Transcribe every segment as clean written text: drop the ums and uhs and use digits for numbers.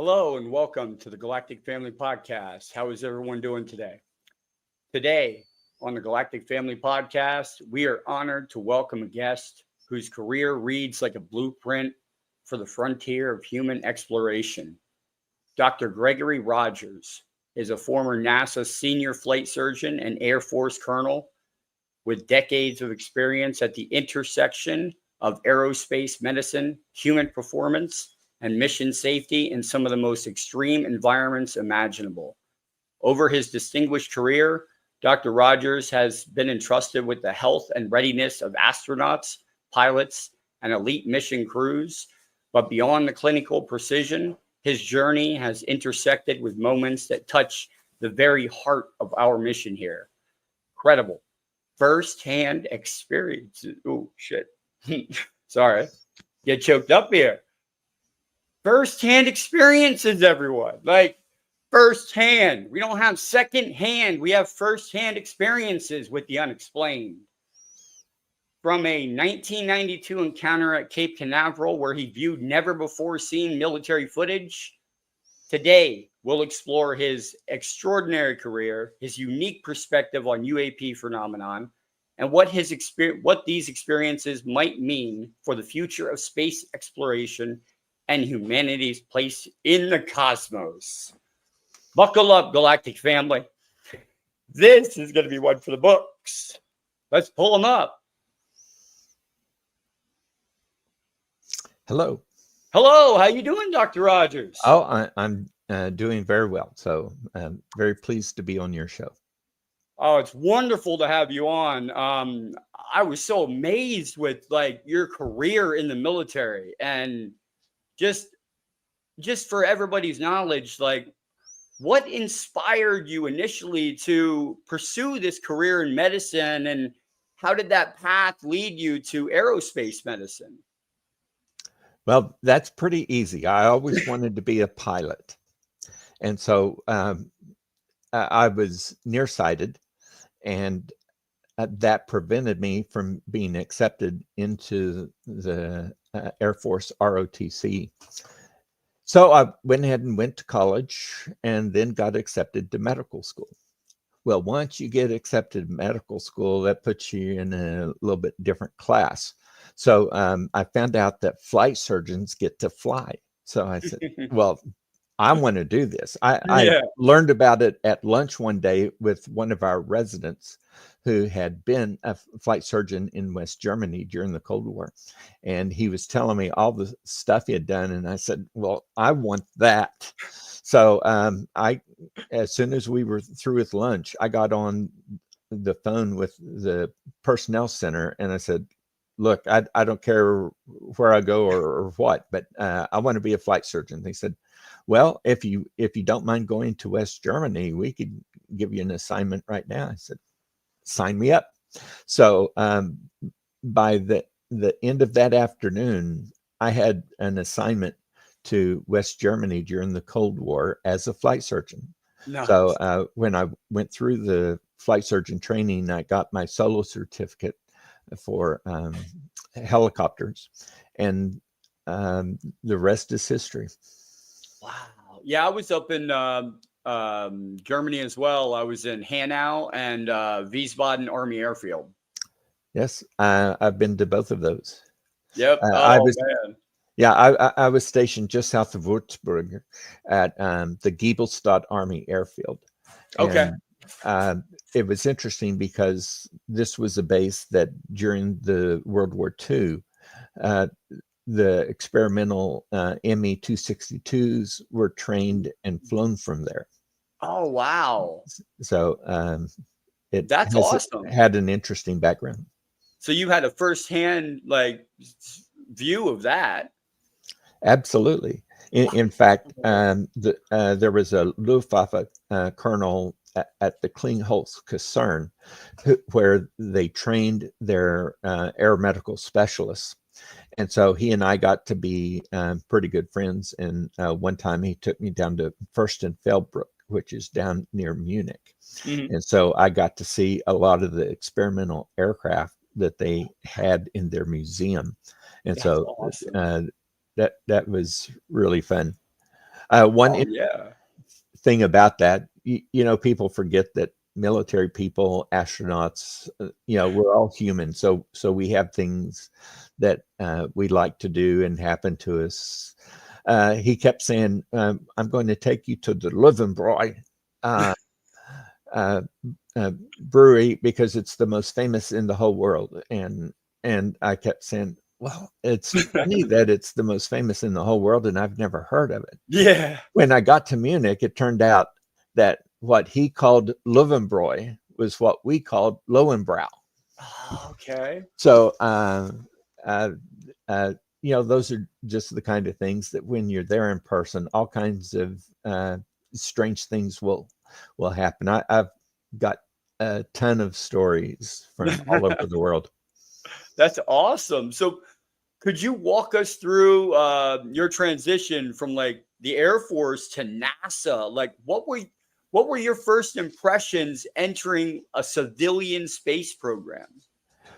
Hello and welcome to the Galactic Family Podcast. How is everyone doing today? Today on the Galactic Family Podcast, we are honored to welcome a guest whose career reads like a blueprint for the frontier of human exploration. Dr. Gregory Rogers is a former NASA senior flight surgeon and Air Force colonel with decades of experience at the intersection of aerospace medicine, human performance, and mission safety in some of the most extreme environments imaginable. Over his distinguished career, Dr. Rogers has been entrusted with the health and readiness of astronauts, pilots, and elite mission crews. But beyond the clinical precision, his journey has intersected with moments that touch the very heart of our mission here. Credible, first-hand experiences. Oh, shit. Sorry. Get choked up here. First-hand experiences, everyone. Like, first-hand. We don't have second-hand. We have first-hand experiences with the unexplained. From a 1992 encounter at Cape Canaveral where he viewed never-before-seen military footage, today we'll explore his extraordinary career, his unique perspective on UAP phenomenon, and what these experiences might mean for the future of space exploration and humanity's place in the cosmos. Buckle up, Galactic Family. This is going to be one for the books. Let's pull them up. Hello. Hello. How you doing, Dr. Rogers? Oh, I'm doing very well. So I'm very pleased to be on your show. Oh, it's wonderful to have you on. I was so amazed with like your career in the military, and just for everybody's knowledge, like what inspired you initially to pursue this career in medicine, and how did that path lead you to aerospace medicine? Well, that's pretty easy. I always wanted to be a pilot. And so I was nearsighted, and that prevented me from being accepted into the Air Force ROTC. So I went ahead and went to college and then got accepted to medical school. Well, once you get accepted to medical school, that puts you in a little bit different class. So I found out that flight surgeons get to fly. So I said, well, I want to do this. I learned about it at lunch one day with one of our residents who had been a flight surgeon in West Germany during the Cold War. And he was telling me all the stuff he had done. And I said, well, I want that. So as soon as we were through with lunch, I got on the phone with the personnel center and I said, look, I don't care where I go or what, but I want to be a flight surgeon. They said, well, if you don't mind going to West Germany, we could give you an assignment right now. I said, sign me up. So by the end of that afternoon, I had an assignment to West Germany during the Cold War as a flight surgeon. Nice. So when I went through the flight surgeon training, I got my solo certificate for helicopters, and the rest is history. Wow. Yeah, I was up in Germany as well. I was in Hanau and Wiesbaden Army Airfield. Yes, I've been to both of those. Yep. Man. Yeah, I was stationed just south of Würzburg at the Giebelstadt Army Airfield. Okay. And, it was interesting because this was a base that during the World War II, the experimental ME-262s were trained and flown from there. Oh, wow. So that's awesome. Had an interesting background. So you had a firsthand view of that. Absolutely. In fact, there was a Luftwaffe colonel at the Klingholz Kaserne where they trained their air medical specialists. And so he and I got to be pretty good friends. And one time he took me down to Fürstenfeldbruck, which is down near Munich. Mm-hmm. And so I got to see a lot of the experimental aircraft that they had in their museum. And that's so awesome. That was really fun. One Oh, yeah. thing about that, people forget that military people, astronauts, we're all human. So we have things that we like to do and happen to us. He kept saying, I'm going to take you to the Löwenbräu uh, brewery because it's the most famous in the whole world. And I kept saying, well, it's funny that it's the most famous in the whole world and I've never heard of it. Yeah. When I got to Munich, it turned out that what he called Löwenbräu was what we called Lowenbrow. Okay. So, those are just the kind of things that when you're there in person, all kinds of strange things will happen. I've got a ton of stories from all over the world. That's awesome. So could you walk us through your transition from like the Air Force to NASA? Like what were your first impressions entering a civilian space program?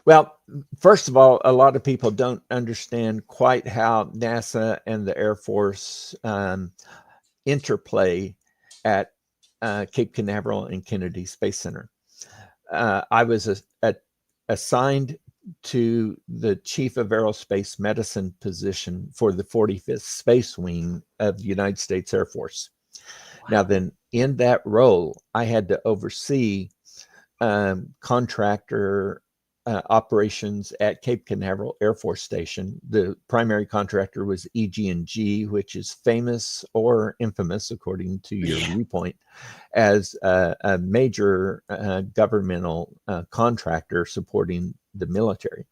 Well, first of all, a lot of people don't understand quite how NASA and the Air Force interplay at Cape Canaveral and Kennedy Space Center. I was assigned to the Chief of Aerospace Medicine position for the 45th Space Wing of the United States Air Force. Wow. Now then, in that role, I had to oversee contractor operations at Cape Canaveral Air Force Station. The primary contractor was EG&G, which is famous or infamous, according to your viewpoint, as a major governmental contractor supporting the military.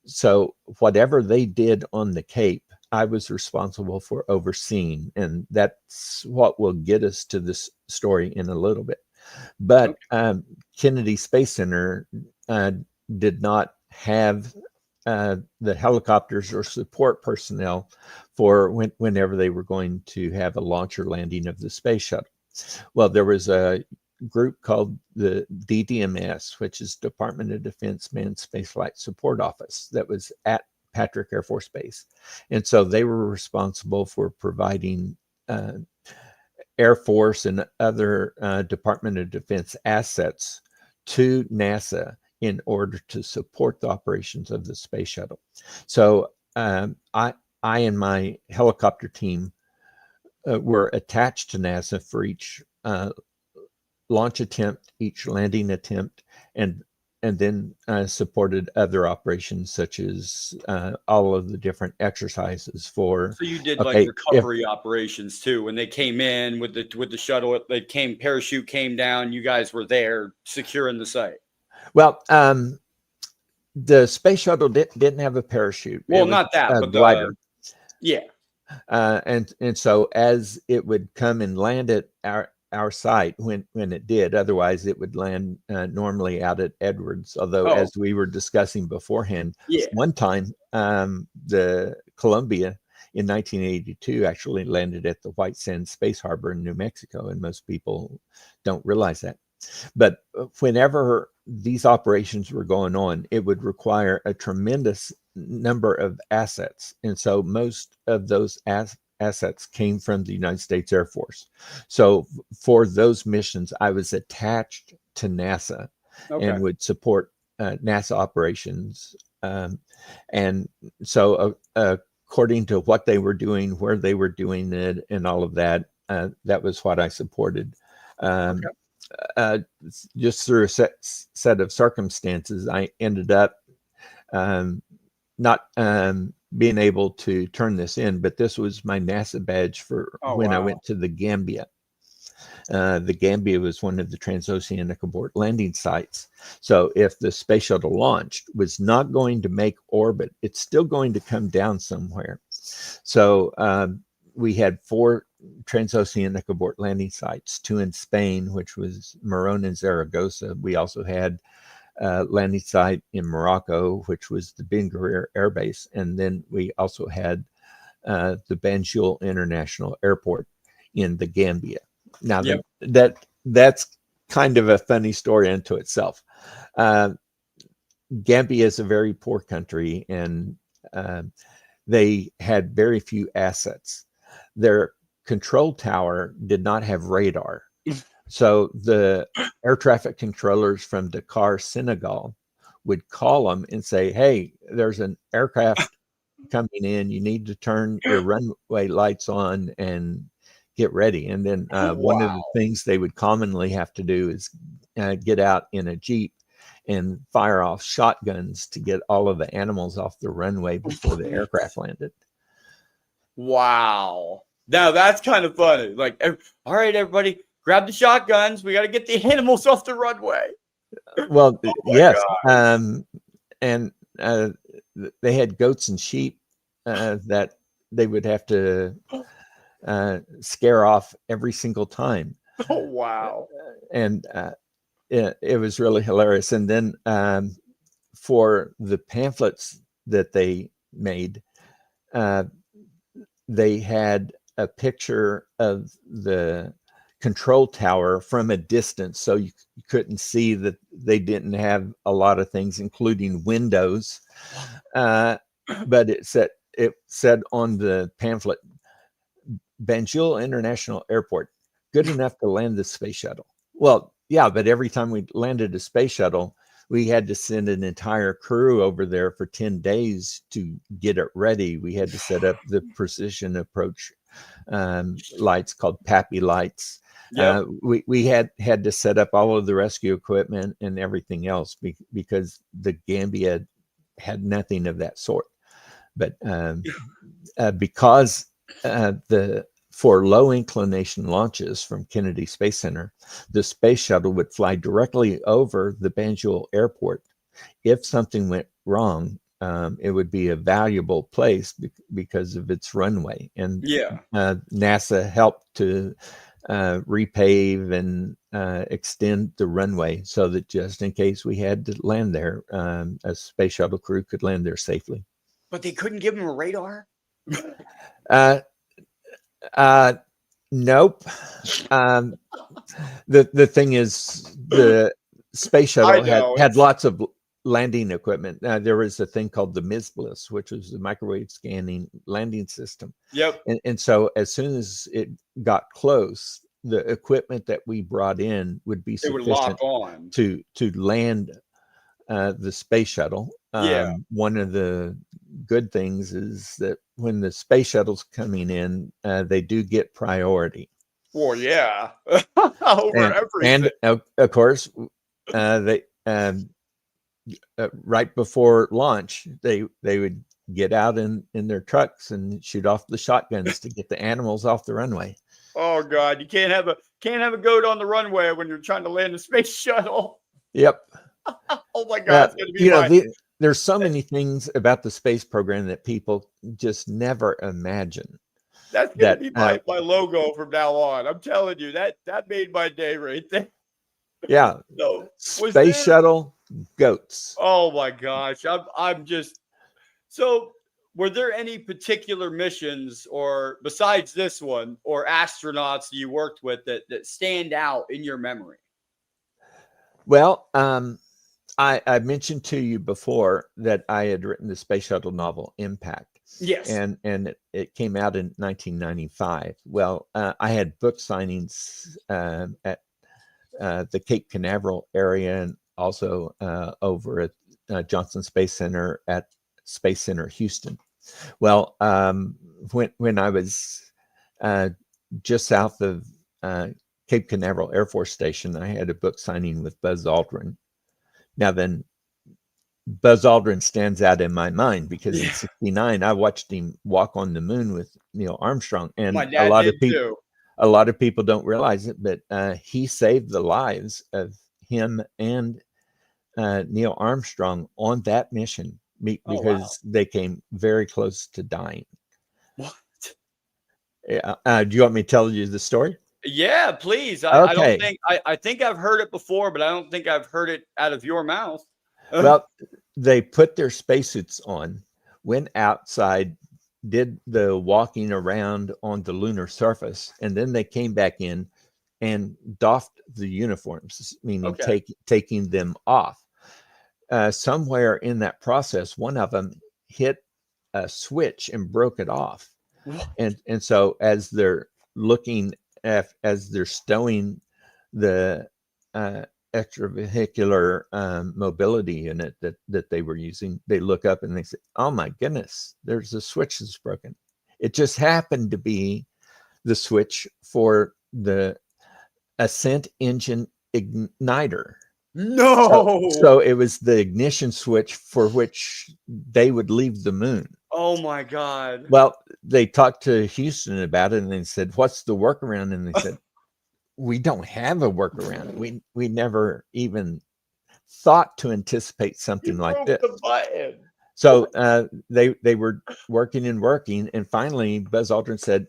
So whatever they did on the Cape, I was responsible for overseeing, and that's what will get us to this story in a little bit. But Kennedy Space Center did not have the helicopters or support personnel for whenever they were going to have a launch or landing of the space shuttle. Well, there was a group called the DDMS, which is Department of Defense Manned Spaceflight Support Office, that was at Patrick Air Force Base. And so they were responsible for providing Air Force and other Department of Defense assets to NASA in order to support the operations of the space shuttle. So I and my helicopter team were attached to NASA for each launch attempt, each landing attempt, and then supported other operations such as all of the different exercises for. So you did like recovery operations too. When they came in with the shuttle, parachute came down. You guys were there securing the site. Well, the space shuttle didn't have a parachute. Well, not that, but glider. Yeah. And so as it would come and land at our site when it did, otherwise it would land normally out at Edwards. Although, as we were discussing beforehand, one time the Columbia in 1982 actually landed at the White Sands Space Harbor in New Mexico, and most people don't realize that. But whenever these operations were going on, it would require a tremendous number of assets. And so most of those assets came from the United States Air Force. So for those missions, I was attached to NASA and would support NASA operations. And so according to what they were doing, where they were doing it, and all of that, that was what I supported. Just through a set of circumstances, I ended up not being able to turn this in, but this was my NASA badge for when I went to the Gambia. The Gambia was one of the transoceanic abort landing sites. So if the space shuttle launched was not going to make orbit, it's still going to come down somewhere. So we had 4 transoceanic abort landing sites, 2 in Spain, which was Morón and Zaragoza. We also had a landing site in Morocco, which was the Ben Guerir Air Base. And then we also had the Banjul International Airport in the Gambia. Now, that's kind of a funny story unto itself. Gambia is a very poor country, and they had very few assets. Their control tower did not have radar. So the air traffic controllers from Dakar, Senegal would call them and say, hey, there's an aircraft coming in. You need to turn your runway lights on and get ready. And then one of the things they would commonly have to do is get out in a Jeep and fire off shotguns to get all of the animals off the runway before the aircraft landed. Wow. Now that's kind of funny. Like, all right, everybody, grab the shotguns. We got to get the animals off the runway. Well, yes. And they had goats and sheep that they would have to scare off every single time. Oh, wow. And it was really hilarious. And then for the pamphlets that they made, they had a picture of the control tower from a distance, so you couldn't see that they didn't have a lot of things, including windows. But it said on the pamphlet, Banjul International Airport, good enough to land the space shuttle. Well, yeah, but every time we landed a space shuttle, we had to send an entire crew over there for 10 days to get it ready. We had to set up the precision approach lights called PAPI lights. Yep. We had to set up all of the rescue equipment and everything else because the Gambia had nothing of that sort. But because for low inclination launches from Kennedy Space Center, the space shuttle would fly directly over the Banjul airport. If something went wrong, it would be a valuable place because of its runway. And NASA helped to repave and extend the runway so that just in case we had to land there, a space shuttle crew could land there safely. But they couldn't give them a radar? Nope. The thing is, the space shuttle had lots of landing equipment. There was a thing called the MISBLIS, which was the microwave scanning landing system. Yep. And so as soon as it got close, the equipment that we brought in would be sufficient to land the space shuttle. One of the good things is that when the space shuttle's coming in, they do get priority. Well, yeah. Over everything. And of course, they right before launch, they would get out in their trucks and shoot off the shotguns to get the animals off the runway. Oh God, you can't have a goat on the runway when you're trying to land a space shuttle. Yep. Oh my God, it's gonna be there's so many things about the space program that people just never imagine. That's gonna be my logo from now on. I'm telling you, that made my day right there. Yeah. No, space shuttle, goats. Oh my gosh, I'm just so. Were there any particular missions, or besides this one, or astronauts you worked with that stand out in your memory? Well, I mentioned to you before that I had written the space shuttle novel Impact. Yes. And it came out in 1995. Well, I had book signings at the Cape Canaveral area and also over at Johnson Space Center at Space Center Houston. Well, when I was just south of Cape Canaveral Air Force Station, I had a book signing with Buzz Aldrin. Now then, Buzz Aldrin stands out in my mind because in '69 I watched him walk on the moon with Neil Armstrong, and a lot of people don't realize it, but he saved the lives of him and Neil Armstrong on that mission because they came very close to dying. What? Do you want me to tell you the story? Yeah, please. Okay. I think I've heard it before, but I don't think I've heard it out of your mouth. Well, they put their spacesuits on, went outside, did the walking around on the lunar surface, and then they came back in and doffed the uniforms, meaning taking them off. Somewhere in that process, one of them hit a switch and broke it off. What? And so as they're looking at, as they're stowing the extravehicular mobility unit that they were using, they look up and they say, "Oh my goodness, there's a switch that's broken." It just happened to be the switch for the ascent engine igniter. No. So it was the ignition switch for which they would leave the moon. Oh my God. Well, they talked to Houston about it and they said, "What's the workaround?" And they said, "We don't have a workaround. We never even thought to anticipate something like this." The button. So they were working, and finally Buzz Aldrin said,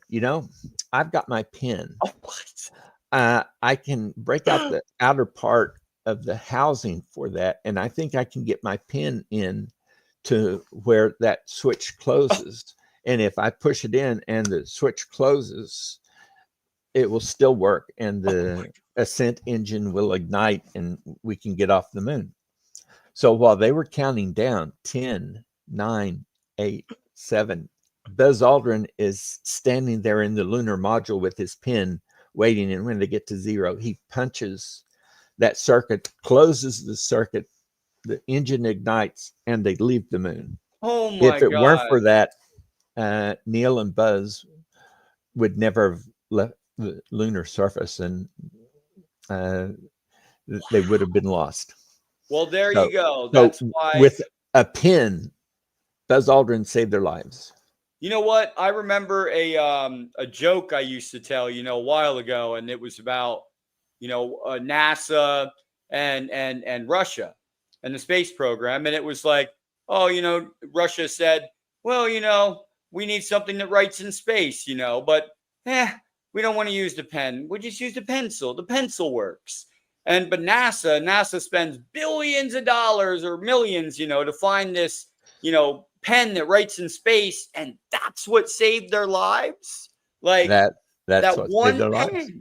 "I've got my pin. Oh, what? I can break out the outer part of the housing for that, and I think I can get my pin in to where that switch closes. And if I push it in and the switch closes, it will still work, and the ascent engine will ignite, and we can get off the moon." So while they were counting down 10, 9, 8, 7, Buzz Aldrin is standing there in the lunar module with his pin waiting. And when they get to 0, he punches that circuit, closes the circuit, the engine ignites, and they leave the moon. Oh my God. If it weren't for that, Neil and Buzz would never have left the lunar surface, and they would have been lost. Well, there you go. That's why with a pin, Buzz Aldrin saved their lives. You know what? I remember a joke I used to tell, a while ago, and it was about, NASA and Russia and the space program. And it was like, oh, Russia said, well, we need something that writes in space, but we don't want to use the pen. We just use the pencil. The pencil works. But NASA spends billions of dollars or millions, to find this, pen that writes in space, and that's what saved their lives. Like that's that what one saved their pen. lives.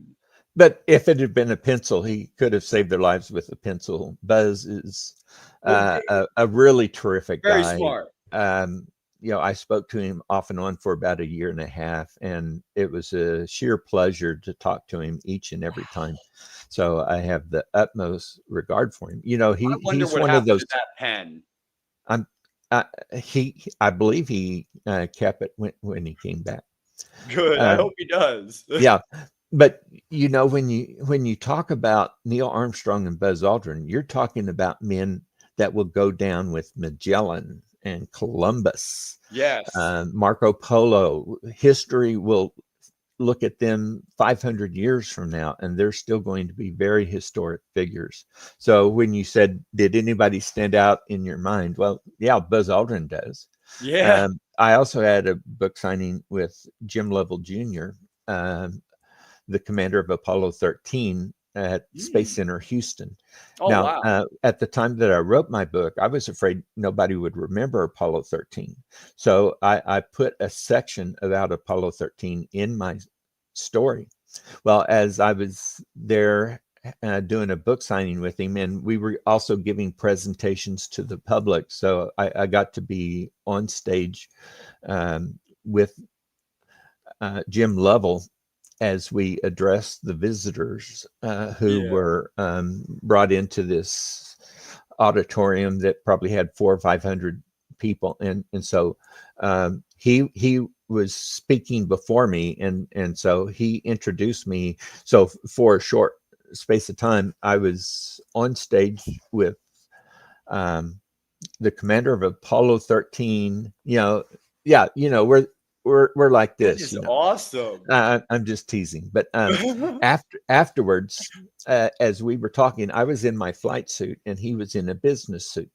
But if it had been a pencil, he could have saved their lives with a pencil. Buzz is a really terrific guy. Very smart. I spoke to him off and on for about a year and a half, and it was a sheer pleasure to talk to him each and every time. So I have the utmost regard for him. He's one of those. To that pen. I believe he kept it when he came back. Good. I hope he does. Yeah. But when you talk about Neil Armstrong and Buzz Aldrin, you're talking about men that will go down with Magellan and Columbus. Yes. Marco Polo. History will look at them 500 years from now, and they're still going to be very historic figures. So when you said, did anybody stand out in your mind? Well, yeah, Buzz Aldrin does. Yeah. I also had a book signing with Jim Lovell Jr., the commander of Apollo 13 at Space Center, Houston. Oh, now, wow. At the time that I wrote my book, I was afraid nobody would remember Apollo 13. So I put a section about Apollo 13 in my story. Well, as I was there doing a book signing with him, and we were also giving presentations to the public. So I got to be on stage with Jim Lovell as we addressed the visitors who were brought into this auditorium that probably had 400 or 500 people. And so he was speaking before me. And so he introduced me. So for a short space of time, I was on stage with the commander of Apollo 13, we're like this. This is awesome. I'm just teasing, but afterwards, as we were talking, I was in my flight suit and he was in a business suit,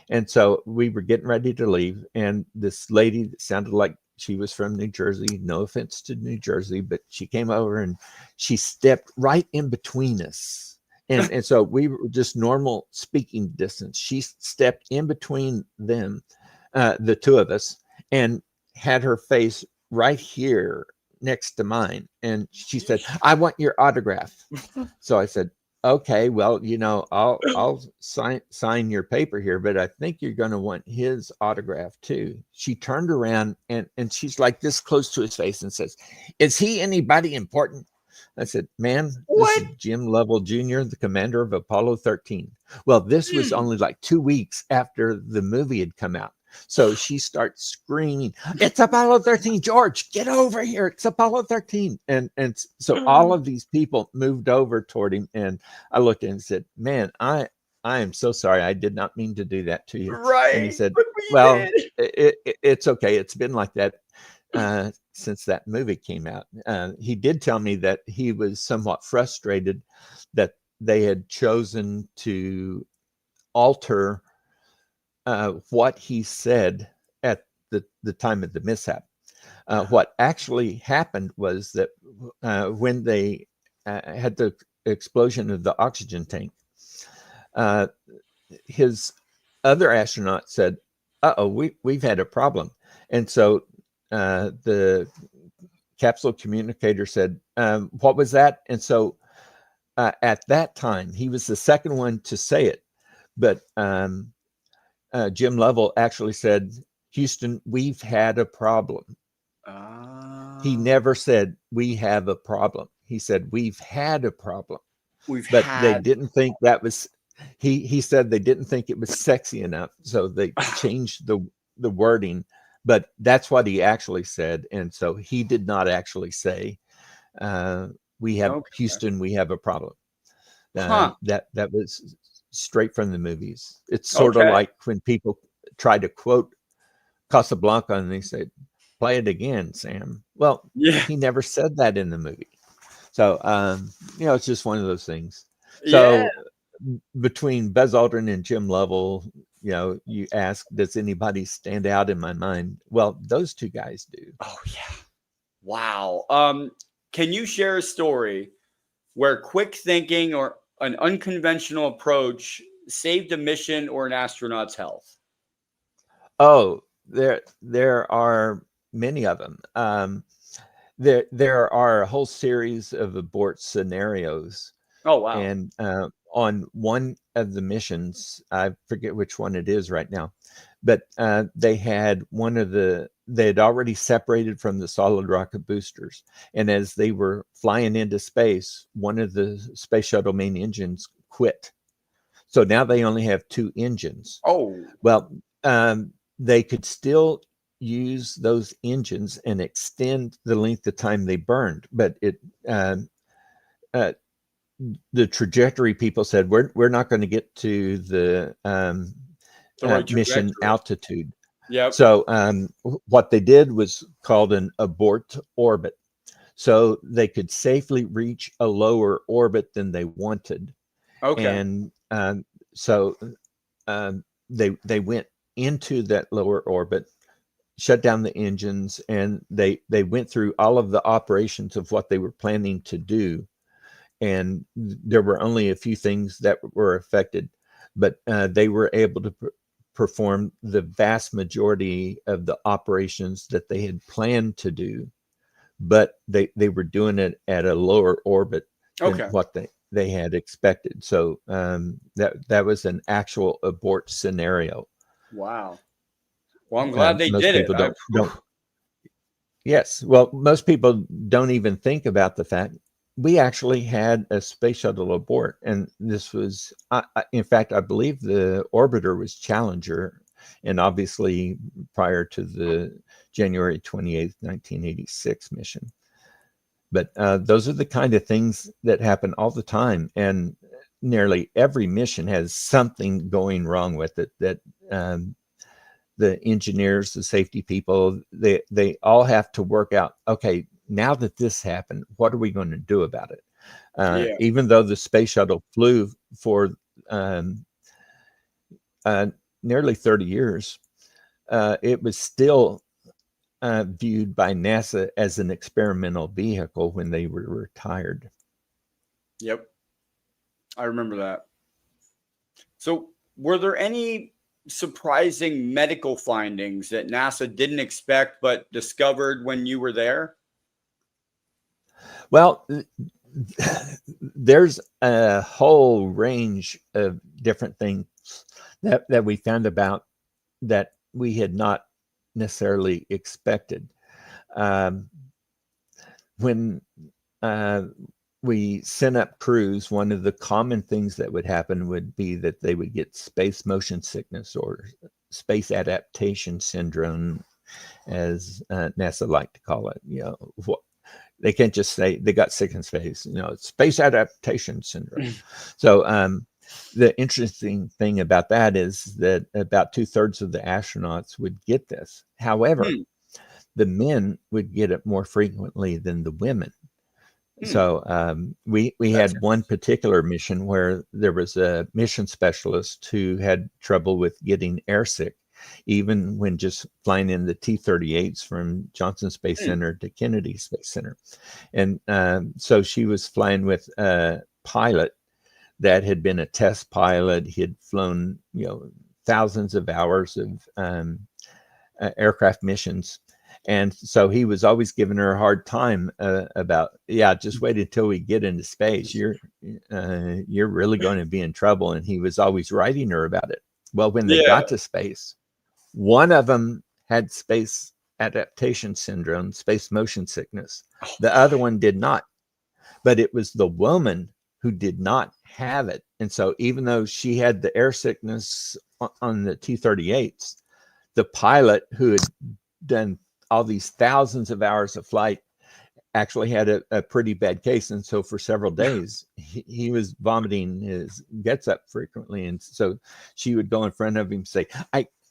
and so we were getting ready to leave. And this lady that sounded like she was from New Jersey, no offense to New Jersey, but she came over and she stepped right in between us, and so we were just normal speaking distance. She stepped in between them, the two of us, and had her face right here next to mine. And she said, "I want your autograph." So I said, okay, well, I'll sign your paper here, but I think you're going to want his autograph too. She turned around and she's like this close to his face and says, "Is he anybody important?" I said, "Ma'am, this What? is Jim Lovell Jr., the commander of Apollo 13." Well, this was only like 2 weeks after the movie had come out. So she starts screaming, "It's Apollo 13, George, get over here. It's Apollo 13." And so all of these people moved over toward him. And I looked at him and said, "Man, I am so sorry. I did not mean to do that to you." And he Right. said, Look what you "Well, did. it's okay. It's been like that since that movie came out." He did tell me that he was somewhat frustrated that they had chosen to alter what he said at the time of the mishap. What actually happened was that when they had the explosion of the oxygen tank, uh, his other astronaut said, "Uh-oh, we've had a problem." And so the capsule communicator said, "What was that?" And so at that time, he was the second one to say it. But Jim Lovell actually said, "Houston, we've had a problem." He Ah, never said, "We have a problem." He said, "We've had a problem." we've But they had. didn't think that was, he said they didn't think it was sexy enough. So they changed the wording, but that's what he actually said. And so he did not actually say, "We have Okay. Houston, we have a problem." Huh. That was straight from the movies. It's sort of Okay. like when people try to quote Casablanca and they say, "Play it again, Sam." Well, Yeah. he never said that in the movie. So, it's just one of those things. Yeah. So between Buzz Aldrin and Jim Lovell, you ask, does anybody stand out in my mind? Well, those two guys do. Oh yeah. Wow. Can you share a story where quick thinking or an unconventional approach saved a mission or an astronaut's health? Oh, there are many of them. There are a whole series of abort scenarios. Oh wow. And on one of the missions, I forget which one it is right now, but they had they had already separated from the solid rocket boosters. And as they were flying into space, one of the space shuttle main engines quit. So now they only have two engines. Oh, Well, they could still use those engines and extend the length of time they burned, but uh, the trajectory people said, we're not going to get to the the right mission trajectory. altitude. Yep. So what they did was called an abort orbit. So they could safely reach a lower orbit than they wanted. Okay. And so they went into that lower orbit, shut down the engines, and they went through all of the operations of what they were planning to do. And there were only a few things that were affected, but they were able to perform the vast majority of the operations that they had planned to do, but they were doing it at a lower orbit than Okay. what they had expected. So that was an actual abort scenario. Wow. Well, I'm glad they Most did it. people don't. Yes. Well, most people don't even think about the fact we actually had a space shuttle abort. And this was, in fact, I believe the orbiter was Challenger. And obviously, prior to the January 28th, 1986 mission. But those are the kind of things that happen all the time. And nearly every mission has something going wrong with it that the engineers, the safety people, they all have to work out, okay, now that this happened, what are we going to do about it? Yeah. Even though the space shuttle flew for um, nearly 30 years, it was still viewed by NASA as an experimental vehicle when they were retired. Yep. I remember that. So, were there any surprising medical findings that NASA didn't expect but discovered when you were there? Well, there's a whole range of different things that we found about that we had not necessarily expected. When we sent up crews, one of the common things that would happen would be that they would get space motion sickness or space adaptation syndrome, as NASA like to call it. They can't just say they got sick in space. Space adaptation syndrome. So the interesting thing about that is that about 2/3 of the astronauts would get this. However, the men would get it more frequently than the women. So we had one particular mission where there was a mission specialist who had trouble with getting airsick, even when just flying in the T-38s from Johnson Space Center to Kennedy Space Center. And so she was flying with a pilot that had been a test pilot. He had flown, thousands of hours of aircraft missions. And so he was always giving her a hard time about, just wait until we get into space. You're really going to be in trouble. And he was always writing her about it. Well, when they got to space, one of them had space adaptation syndrome, space motion sickness. The other one did not. But it was the woman who did not have it. And so even though she had the air sickness on the T-38s, the pilot who had done all these thousands of hours of flight actually had a pretty bad case. And so for several days, he was vomiting his guts up frequently. And so she would go in front of him and say,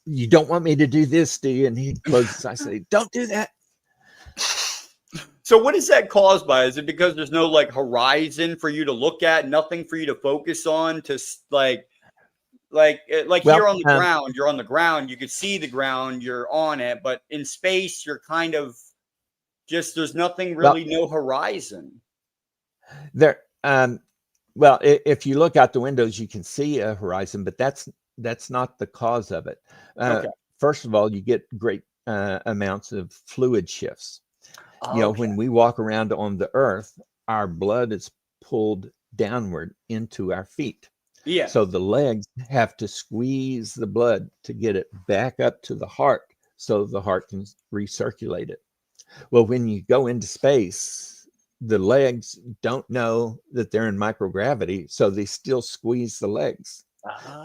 you don't want me to do this, do you? And he'd close his eyes and say, don't do that. So what is that caused by? Is it because there's no horizon for you to look at, nothing for you to focus on, to here on the ground, you're on the ground, you could see the ground, you're on it, but in space, you're kind of just, there's nothing really, no horizon. There, if you look out the windows, you can see a horizon, but that's not the cause of it. First of all, you get great amounts of fluid shifts. When we walk around on the Earth, our blood is pulled downward into our feet. Yeah. So the legs have to squeeze the blood to get it back up to the heart so the heart can recirculate it. Well, when you go into space, the legs don't know that they're in microgravity, so they still squeeze the legs.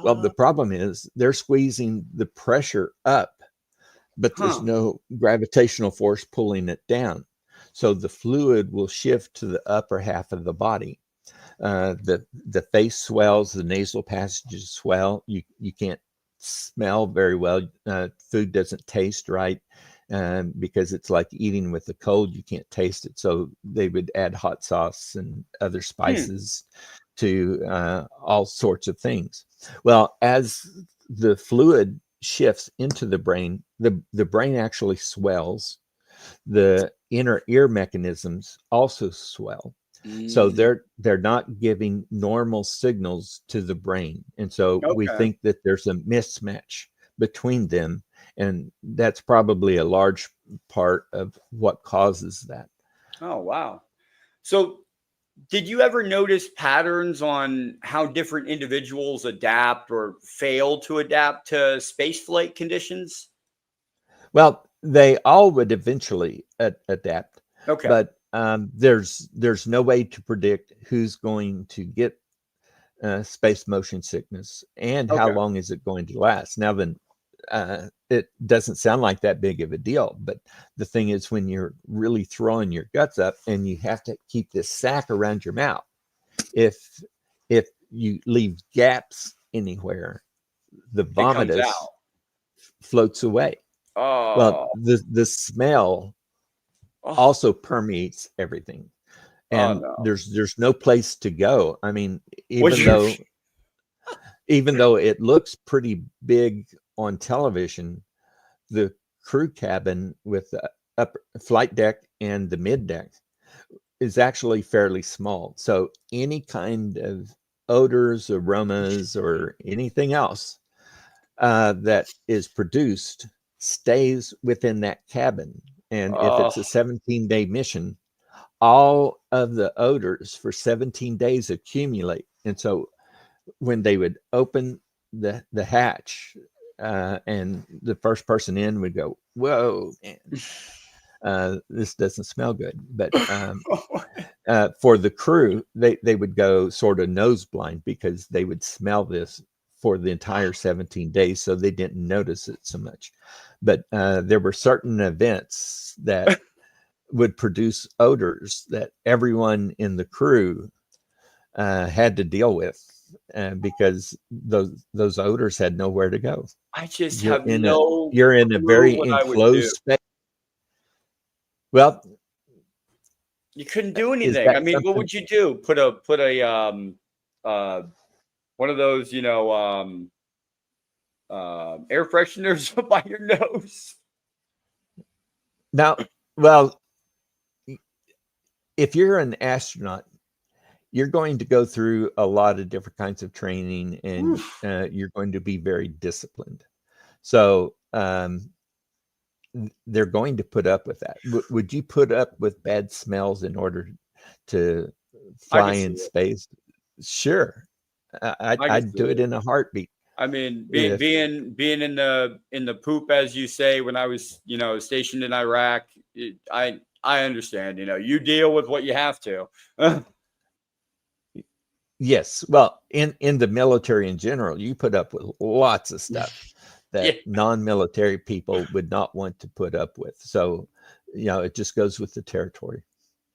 Well, the problem is they're squeezing the pressure up, but there's no gravitational force pulling it down. So the fluid will shift to the upper half of the body. The face swells, the nasal passages swell. You can't smell very well. Food doesn't taste right because it's like eating with the cold. You can't taste it. So they would add hot sauce and other spices to all sorts of things. Well, as the fluid shifts into the brain, the brain actually swells. The inner ear mechanisms also swell. So they're not giving normal signals to the brain. And so we think that there's a mismatch between them. And that's probably a large part of what causes that. Oh, wow. So did you ever notice patterns on how different individuals adapt or fail to adapt to spaceflight conditions? Well, they all would eventually adapt. But there's no way to predict who's going to get space motion sickness and how long is it going to last. Now, then, it doesn't sound like that big of a deal, but the thing is, when you're really throwing your guts up and you have to keep this sac around your mouth, if you leave gaps anywhere, the vomitus floats away. Well, the smell also permeates everything, and there's no place to go. I mean, even though it looks pretty big on television, the crew cabin with the upper flight deck and the mid deck is actually fairly small. So any kind of odors, aromas, or anything else that is produced stays within that cabin. And if it's a 17-day mission, all of the odors for 17 days accumulate. And so when they would open the hatch, and the first person in would go, "Whoa, man, this doesn't smell good." But for the crew, they would go sort of nose blind because they would smell this for the entire 17 days, so they didn't notice it so much. But there were certain events that would produce odors that everyone in the crew had to deal with, because those odors had nowhere to go. I just You're have in no you're in a clue very what I would enclosed do. space. Well, You couldn't do is anything. I that mean, what something? would you do? Put a one of those, air fresheners by your nose? Now, well, if you're an astronaut, you're going to go through a lot of different kinds of training, and Oof. you're going to be very disciplined. So they're going to put up with that. Would you put up with bad smells in order to I fly can see in it. space? Sure. I can I'd see do it it. in a heartbeat. I mean, If being in the poop, as you say, when I was, stationed in Iraq, I understand. You deal with what you have to. Yes, well, in the military in general, you put up with lots of stuff Yeah. that non-military people would not want to put up with. So, it just goes with the territory.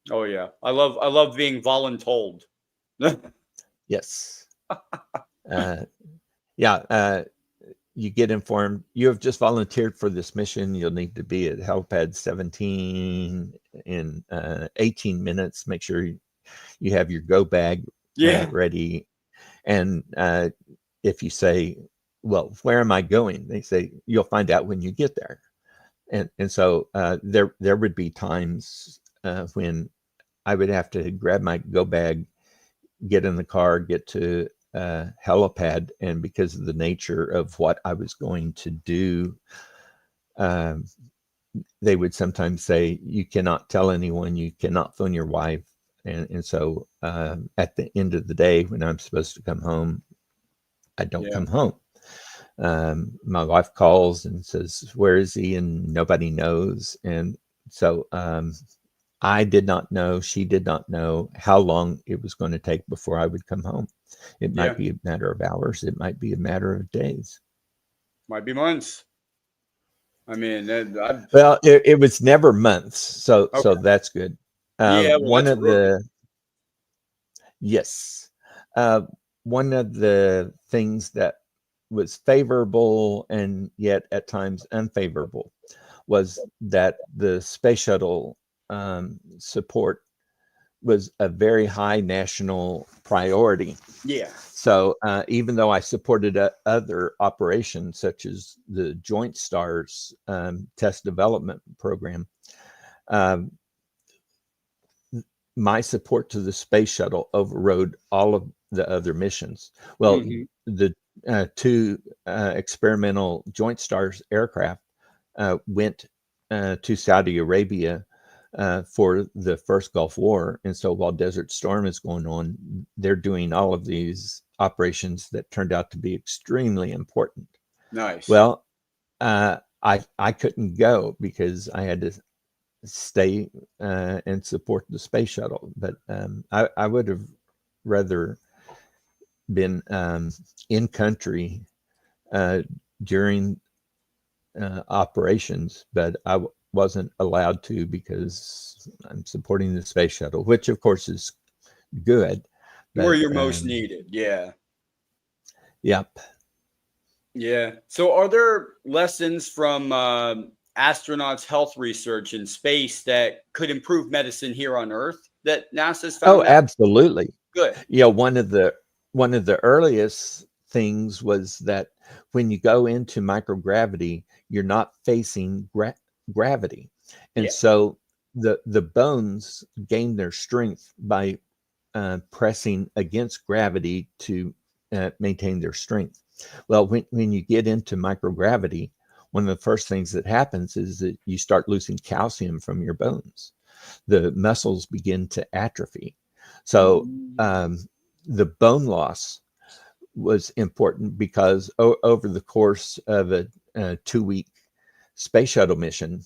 Oh yeah. I love being voluntold. Yes. Yeah. You get informed you have just volunteered for this mission. You'll need to be at helipad 17 in 18 minutes. Make sure you have your go bag Yeah. ready. And if you say, "Well, where am I going?" They say, "You'll find out when you get there." And so there would be times when I would have to grab my go bag, get in the car, get to helipad, and because of the nature of what I was going to do, they would sometimes say, "You cannot tell anyone, you cannot phone your wife." And so at the end of the day, when I'm supposed to come home, I don't Yeah. come home. My wife calls and says, "Where is he?" And nobody knows. And so I did not know, she did not know how long it was going to take before I would come home. It Yeah. might be a matter of hours. It might be a matter of days. Might be months. I mean, Well, it was never months. So okay. that's good. Yeah, well, One that's of real good. the, yes, one of the things that was favorable and yet at times unfavorable was that the space shuttle support was a very high national priority. Yeah. So even though I supported other operations such as the Joint Stars test development program, um, my support to the space shuttle overrode all of the other missions. Well, Mhm. the two experimental Joint Stars aircraft went to Saudi Arabia for the first Gulf War. And so while Desert Storm is going on, they're doing all of these operations that turned out to be extremely important. Nice. Well, I couldn't go because I had to stay and support the space shuttle. But I would have rather been in country during operations, but I wasn't allowed to because I'm supporting the space shuttle, which of course is good. Where But you're most needed. Yeah. yep. Yeah. So, are there lessons from astronauts' health research in space that could improve medicine here on Earth that NASA's Oh, found out? absolutely. Good. One of the earliest things was that when you go into microgravity, you're not facing gravity, and Yeah. so the bones gain their strength by pressing against gravity to maintain their strength. Well, when you get into microgravity, one of the first things that happens is that you start losing calcium from your bones. the muscles begin to atrophy. So the bone loss was important because over the course of a 2-week space shuttle mission,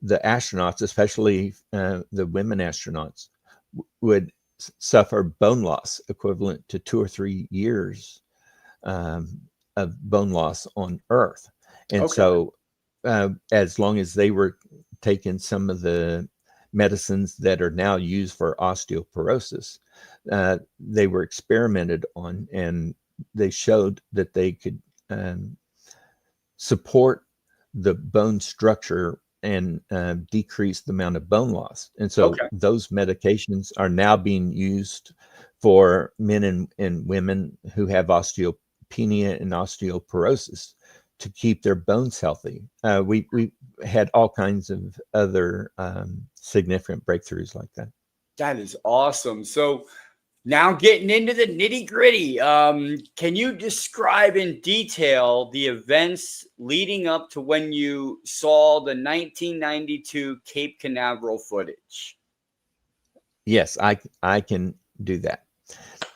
the astronauts, especially the women astronauts, would suffer bone loss equivalent to 2 or 3 years of bone loss on Earth. And so as long as they were taking some of the medicines that are now used for osteoporosis, they were experimented on, and they showed that they could support the bone structure and decrease the amount of bone loss. And so those medications are now being used for men and women who have osteopenia and osteoporosis to keep their bones healthy. We had all kinds of other significant breakthroughs like that. That is awesome. So now getting into the nitty gritty, can you describe in detail the events leading up to when you saw the 1992 Cape Canaveral footage? Yes, I can do that.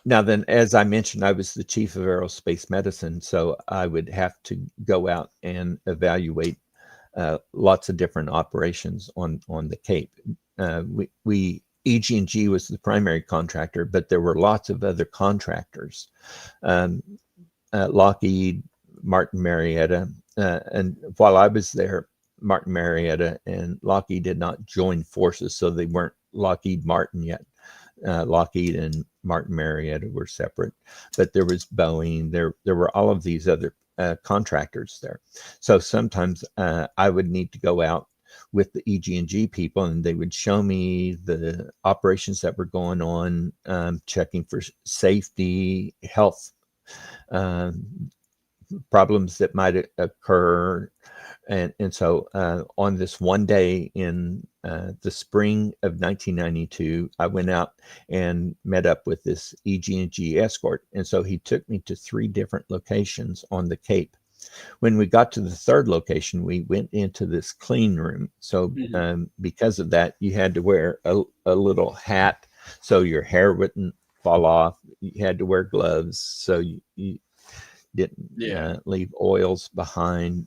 Now then, as I mentioned, I was the chief of aerospace medicine, so I would have to go out and evaluate lots of different operations on the Cape. EG&G was the primary contractor, but there were lots of other contractors. Lockheed, Martin Marietta, and while I was there, Martin Marietta and Lockheed did not join forces, so they weren't Lockheed Martin yet. Lockheed and Martin Marietta were separate, but there was Boeing. There were all of these other contractors there. So sometimes I would need to go out with the EG&G people, and they would show me the operations that were going on, checking for safety, health problems that might occur. And so on this one day in the spring of 1992, I went out and met up with this EG&G escort. And so he took me to 3 different locations on the Cape. When we got to the 3rd location, we went into this clean room. So because of that, you had to wear a little hat so your hair wouldn't fall off. You had to wear gloves so you didn't leave oils behind.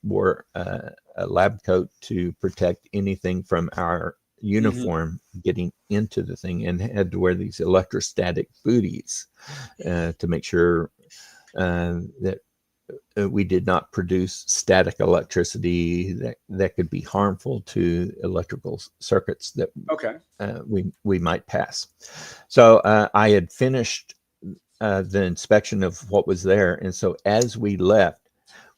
Wore a lab coat to protect anything from our uniform getting into the thing, and had to wear these electrostatic booties to make sure that we did not produce static electricity that could be harmful to electrical circuits that we might pass. So I had finished the inspection of what was there. And so as we left,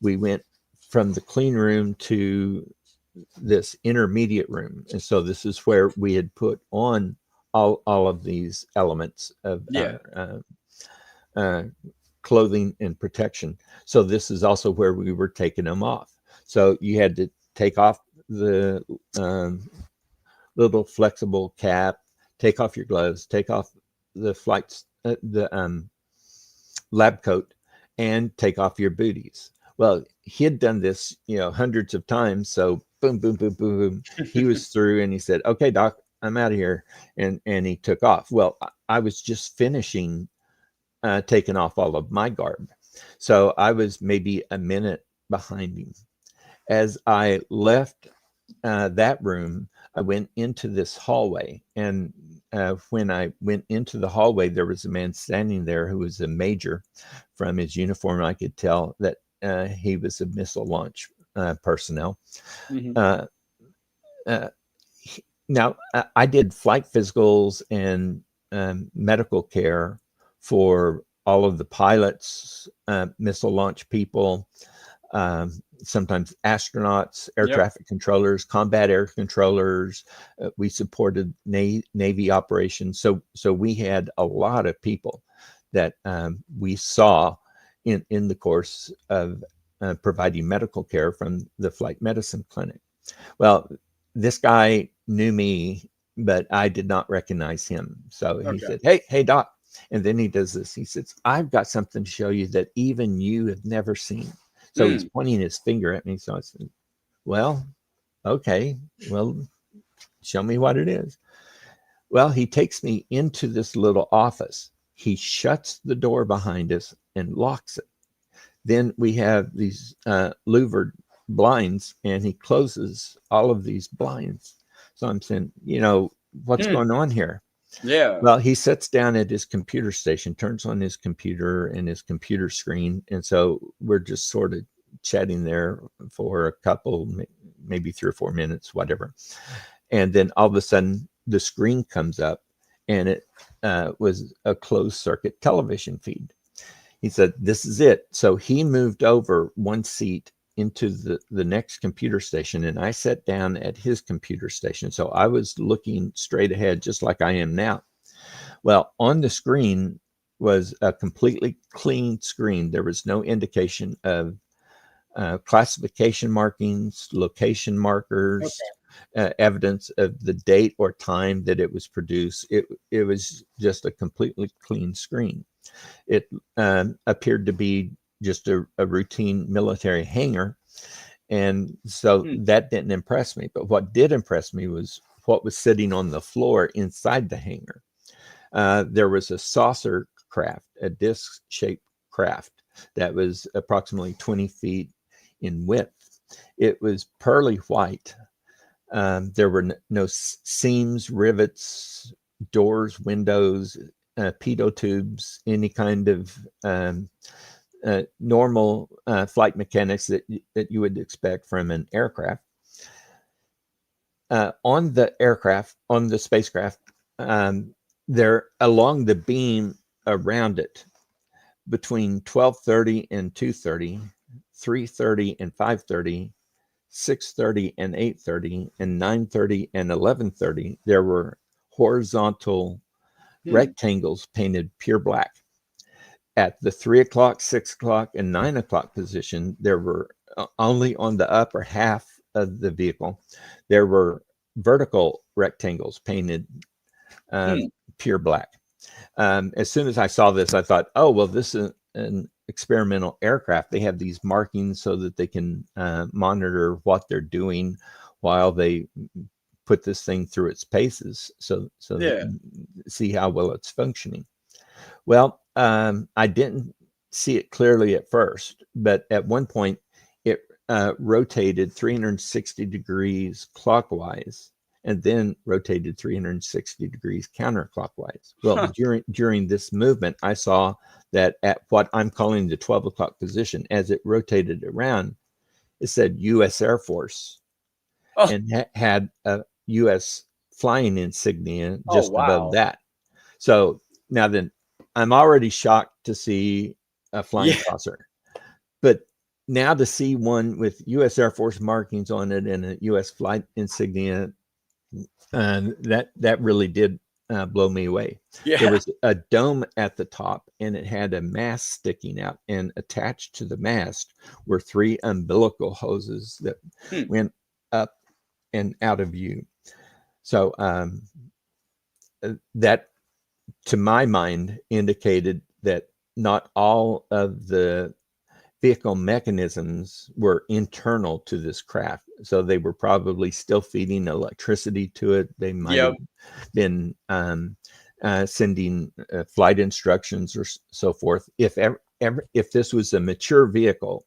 we went from the clean room to this intermediate room. And so this is where we had put on all of these elements of clothing and protection. So this is also where we were taking them off. So you had to take off the little flexible cap, take off your gloves, take off the lab coat, and take off your booties. Well, he had done this, hundreds of times. So boom, boom, boom, boom, boom. He was through, and he said, "Okay, Doc, I'm out of here." And he took off. Well, I was just finishing taking off all of my garb. So I was maybe a minute behind him. As I left that room, I went into this hallway. And when I went into the hallway, there was a man standing there who was a major. From his uniform, I could tell that he was a missile launch personnel. Now, I did flight physicals and medical care for all of the pilots, missile launch people, sometimes astronauts, air traffic controllers, combat air controllers. We supported Navy operations. So we had a lot of people that we saw in the course of providing medical care from the flight medicine clinic. Well, this guy knew me, but I did not recognize him. So he said, hey, Doc. And then he does this. He says, "I've got something to show you that even you have never seen." So he's pointing his finger at me. So I said, "Well, okay. Well, show me what it is. Well, he takes me into this little office. He shuts the door behind us and locks it. Then we have these louvered blinds, and he closes all of these blinds. So I'm saying, what's going on here? Yeah. Well, he sits down at his computer station, turns on his computer and his computer screen. And so we're just sort of chatting there for a couple, maybe 3 or 4 minutes, whatever. And then all of a sudden the screen comes up, and it was a closed circuit television feed. He said, this is it. So he moved over one seat into the next computer station, and I sat down at his computer station. So I was looking straight ahead, just like I am now. Well, on the screen was a completely clean screen. There was no indication of classification markings, location markers, evidence of the date or time that it was produced. It was just a completely clean screen. It appeared to be just a routine military hangar. And so that didn't impress me. But what did impress me was what was sitting on the floor inside the hangar. There was a saucer craft, a disc-shaped craft that was approximately 20 feet in width. It was pearly white. There were no seams, rivets, doors, windows, pitot tubes, any kind of normal flight mechanics that you would expect from an aircraft. On the spacecraft, there along the beam around it, between 12:30 and 2:30, 3:30 and 5:30, 6:30 and 8:30, and 9:30 and 11:30, there were horizontal rectangles painted pure black. At the 3 o'clock, 6 o'clock, and 9 o'clock position, there were only on the upper half of the vehicle, there were vertical rectangles painted pure black. As soon as I saw this, I thought, oh, well, this is an experimental aircraft. They have these markings so that they can monitor what they're doing while they put this thing through its paces, so they can see how well it's functioning. Well, I didn't see it clearly at first, but at one point it rotated 360 degrees clockwise and then rotated 360 degrees counterclockwise. Well, during this movement, I saw that at what I'm calling the 12 o'clock position, as it rotated around, it said U.S. Air Force and had a U.S. flying insignia just above that. So now then, I'm already shocked to see a flying saucer, but now to see one with U.S. Air Force markings on it and a U.S. flight insignia, that really did blow me away. There was a dome at the top, and it had a mast sticking out, and attached to the mast were 3 umbilical hoses that went up and out of view. So that, to my mind, indicated that not all of the vehicle mechanisms were internal to this craft. So they were probably still feeding electricity to it. They might have been sending flight instructions or so forth. If this was a mature vehicle,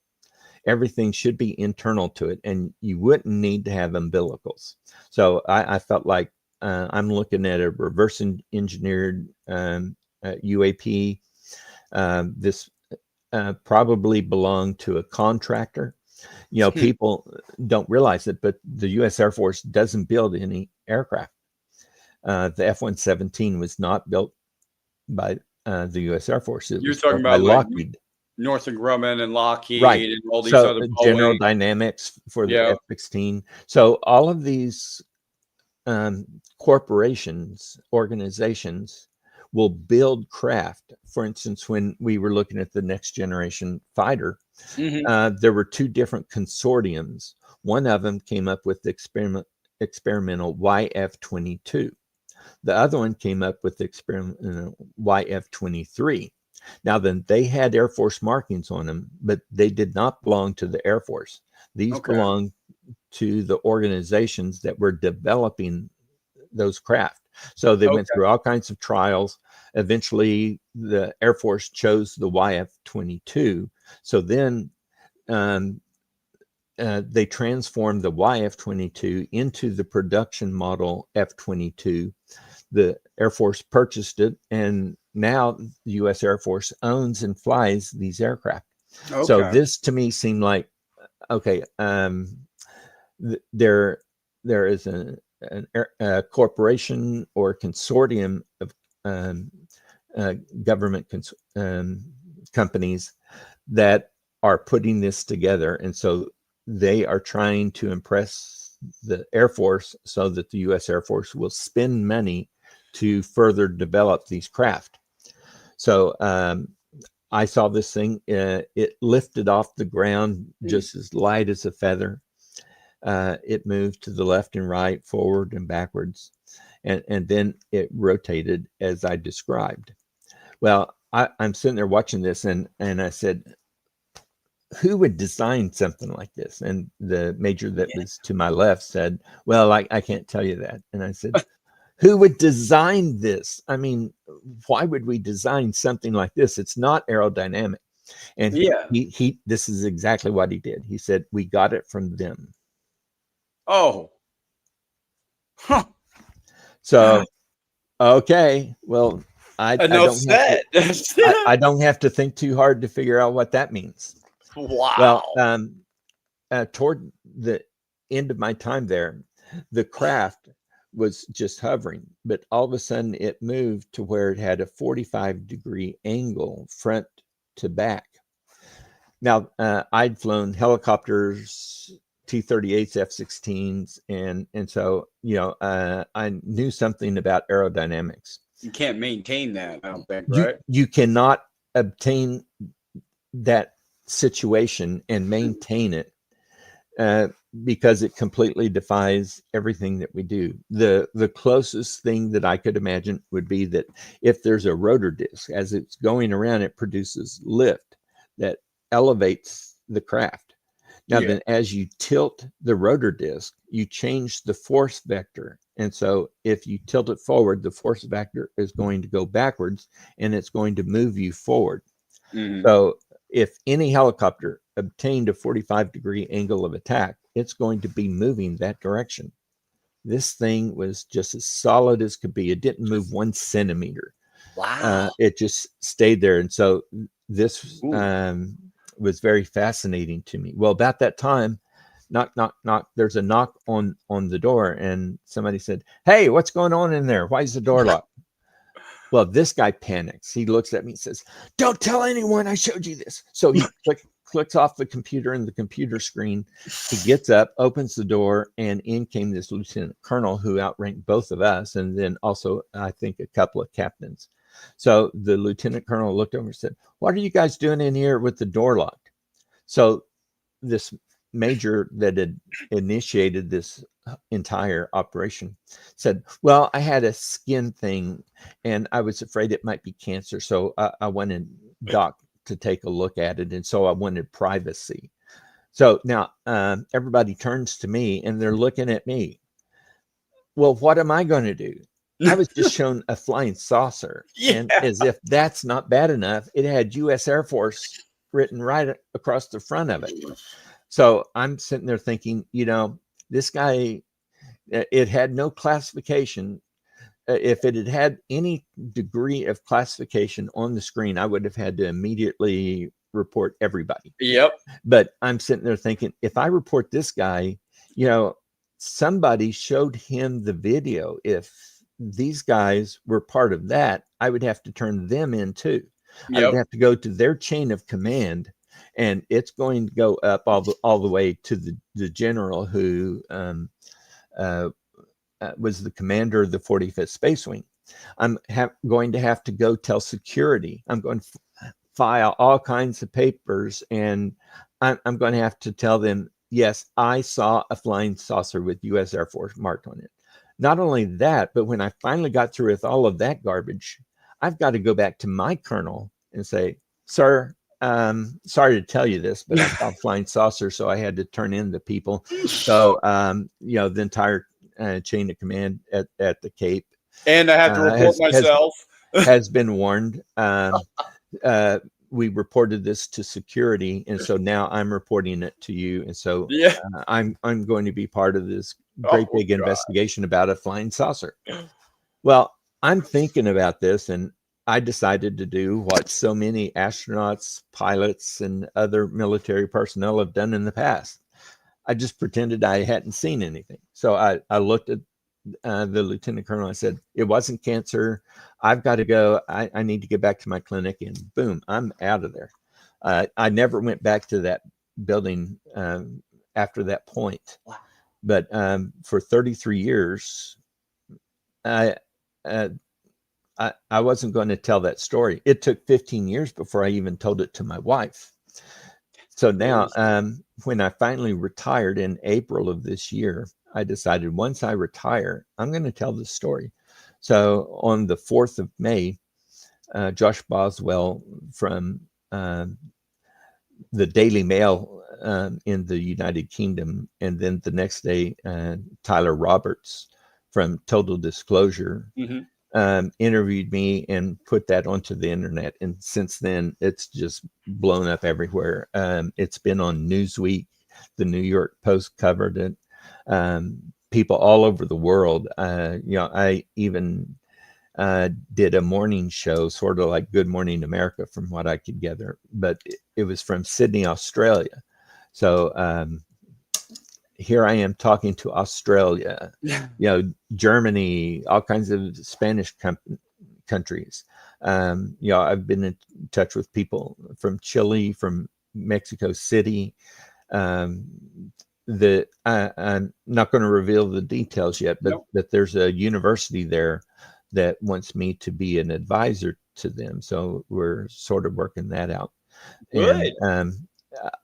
everything should be internal to it, and you wouldn't need to have umbilicals. So I felt like I'm looking at a reverse engineered UAP. This probably belonged to a contractor. People don't realize it, but the U.S. Air Force doesn't build any aircraft. The F-117 was not built by the U.S. Air Force. You're talking about Lockheed. Northrop Grumman and Lockheed, right? And all these so other General Dynamics for the F-16. So all of these corporations, organizations will build craft. For instance, when we were looking at the next generation fighter, there were 2 different consortiums. One of them came up with the experimental YF-22. The other one came up with the experimental YF-23. Now then, they had Air Force markings on them, but they did not belong to the Air Force. These belong to the organizations that were developing those craft. So they went Okay. through all kinds of trials. Eventually, the Air Force chose the YF-22. So then they transformed the YF-22 into the production model F-22. The Air Force purchased it, and now the U.S. Air Force owns and flies these aircraft. So Okay. this to me seemed like, okay, there is a corporation or consortium of government companies that are putting this together, and so they are trying to impress the Air Force so that the U.S. Air Force will spend money to further develop these craft. So I saw this thing. It lifted off the ground just as light as a feather. It moved to the left and right, forward and backwards, and then it rotated as I described. Well, I'm sitting there watching this, and I said, who would design something like this? And the major that was to my left said, well, I can't tell you that. And I said, who would design this? I mean, why would we design something like this? It's not aerodynamic. And he this is exactly what he did. He said, we got it from them. Oh. Huh. So, okay, well, I don't have to think too hard to figure out what that means. Wow. Well, toward the end of my time there, the craft was just hovering, but all of a sudden it moved to where it had a 45-degree angle front to back. Now, I'd flown helicopters, T-38s, F-16s, and so, I knew something about aerodynamics. You can't maintain that, I don't think, right? You cannot obtain that situation and maintain it because it completely defies everything that we do. The closest thing that I could imagine would be that if there's a rotor disc, as it's going around, it produces lift that elevates the craft. Now, then as you tilt the rotor disc, you change the force vector. And so if you tilt it forward, the force vector is going to go backwards and it's going to move you forward. Mm-hmm. So if any helicopter obtained a 45-degree angle of attack, it's going to be moving that direction. This thing was just as solid as could be. It didn't move 1 centimeter. Wow. It just stayed there. And so this was very fascinating to me. Well, about that time, knock, knock, knock, there's a knock on the door, and somebody said, hey, what's going on in there? Why is the door locked? Well, this guy panics. He looks at me and says, don't tell anyone I showed you this. So he clicks off the computer and the computer screen. He gets up, opens the door, and in came this lieutenant colonel who outranked both of us, and then also, I think, a couple of captains. So the lieutenant colonel looked over and said, what are you guys doing in here with the door locked? So this major that had initiated this entire operation said, well, I had a skin thing and I was afraid it might be cancer. So I went and doc to take a look at it. And so I wanted privacy. So now everybody turns to me and they're looking at me. Well, what am I going to do? I was just shown a flying saucer. And as if that's not bad enough, it had U.S. Air Force written right across the front of it. So I'm sitting there thinking, this guy, it had no classification. If it had had any degree of classification on the screen, I would have had to immediately report everybody. Yep. But I'm sitting there thinking, if I report this guy, somebody showed him the video. If these guys were part of that, I would have to turn them in too. Yep. I would have to go to their chain of command, and it's going to go up all the way to the general who was the commander of the 45th Space Wing. I'm going to have to go tell security. I'm going to file all kinds of papers, and I'm going to have to tell them, yes, I saw a flying saucer with U.S. Air Force marked on it. Not only that, but when I finally got through with all of that garbage, I've got to go back to my colonel and say, sir, sorry to tell you this, but I saw a flying saucer, so I had to turn in the people. So, the entire chain of command at the Cape. And I have to report myself. Has been warned. We reported this to security, and so now I'm reporting it to you. And so I'm going to be part of this great big investigation about a flying saucer. Well, I'm thinking about this, and I decided to do what so many astronauts, pilots, and other military personnel have done in the past. I just pretended I hadn't seen anything. So I looked at the lieutenant colonel. I said, it wasn't cancer. I've got to go. I need to get back to my clinic, and boom, I'm out of there. I never went back to that building after that point. Wow. But for 33 years, I wasn't going to tell that story. It took 15 years before I even told it to my wife. So now, when I finally retired in April of this year, I decided once I retire, I'm going to tell this story. So on the 4th of May, Josh Boswell from the Daily Mail in the United Kingdom, and then the next day, Tyler Roberts from Total Disclosure interviewed me and put that onto the internet. And since then, it's just blown up everywhere. It's been on Newsweek. The New York Post covered it. People all over the world. I even did a morning show, sort of like Good Morning America, from what I could gather, but it was from Sydney, Australia. So here I am talking to Australia, Germany, all kinds of Spanish countries. I've been in touch with people from Chile, from Mexico City. I'm not going to reveal the details yet, but that there's a university there that wants me to be an advisor to them. So we're sort of working that out. Good. And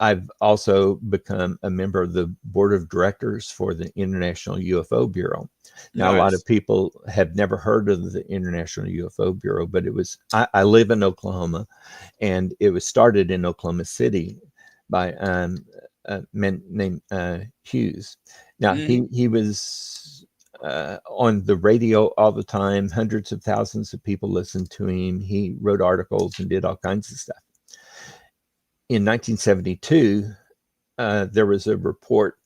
I've also become a member of the board of directors for the International UFO Bureau. Now, a lot of people have never heard of the International UFO Bureau, but it was, I live in Oklahoma, and it was started in Oklahoma City by a man named Hughes. Now, he was on the radio all the time. Hundreds of thousands of people listened to him. He wrote articles and did all kinds of stuff. In 1972, there was a report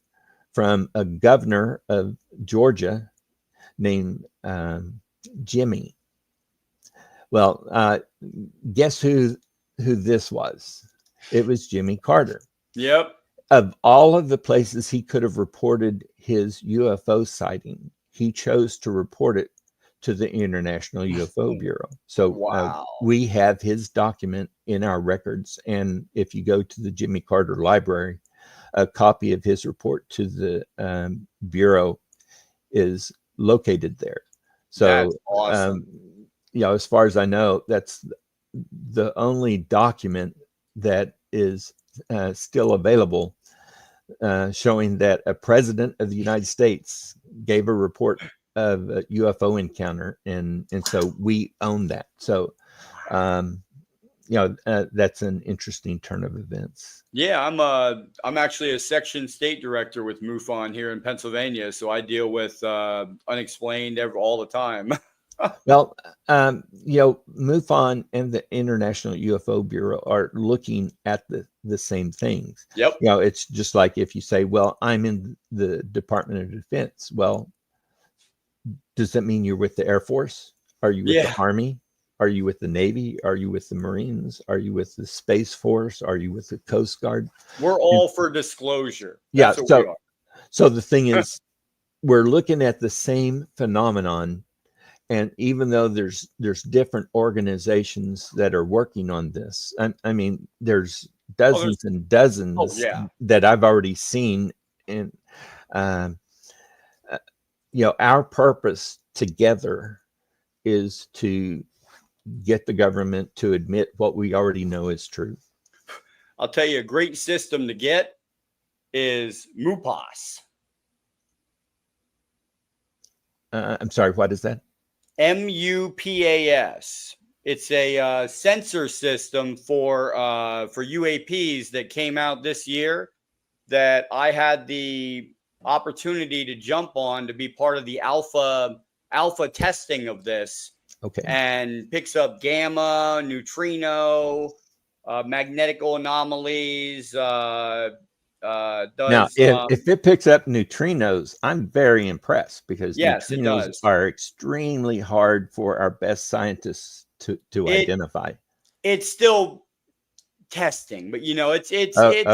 from a governor of Georgia named Jimmy. Well, guess who this was? It was Jimmy Carter. Yep. Of all of the places he could have reported his UFO sighting, he chose to report it to the International UFO Bureau. So we have his document in our records. And if you go to the Jimmy Carter Library, a copy of his report to the Bureau is located there. So, that's awesome. As far as I know, that's the only document that is still available showing that a president of the United States gave a report of a UFO encounter, and so we own that. So that's an interesting turn of events. Yeah, I'm actually a section state director with MUFON here in Pennsylvania, so I deal with Unexplained all the time. Well, MUFON and the International UFO Bureau are looking at the same things. Yep. It's just like if you say, well, I'm in the Department of Defense. Well, does that mean you're with the Air Force? Are you with the Army? Are you with the Navy? Are you with the Marines? Are you with the Space Force? Are you with the Coast Guard? We're all for disclosure. That's what we are. So the thing is, we're looking at the same phenomenon. And even though there's different organizations that are working on this, I mean, there's dozens and dozens that I've already seen. And, our purpose together is to get the government to admit what we already know is true. I'll tell you, a great system to get is MUPAS. I'm sorry, what is that? MUPAS. It's a sensor system for UAPs that came out this year that I had the opportunity to jump on to be part of the alpha testing of this. Okay. And picks up gamma, neutrino, magnetical anomalies. Now, Does if it picks up neutrinos, I'm very impressed, because yes, it neutrinos does. are extremely hard for our best scientists to identify. It's still testing, but it's Okay.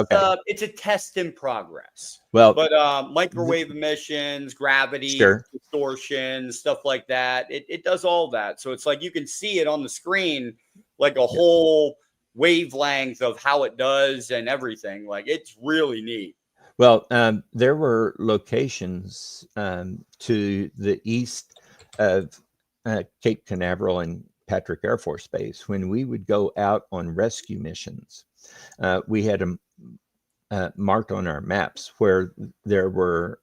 it's a test in progress. Well, But microwave emissions, gravity, sure. distortion, stuff like that, it does all that. So it's like you can see it on the screen, like a whole wavelength of how it does and everything. Like, it's really neat. Well, there were locations to the east of Cape Canaveral and Patrick Air Force Base. When we would go out on rescue missions, we had them marked on our maps where there were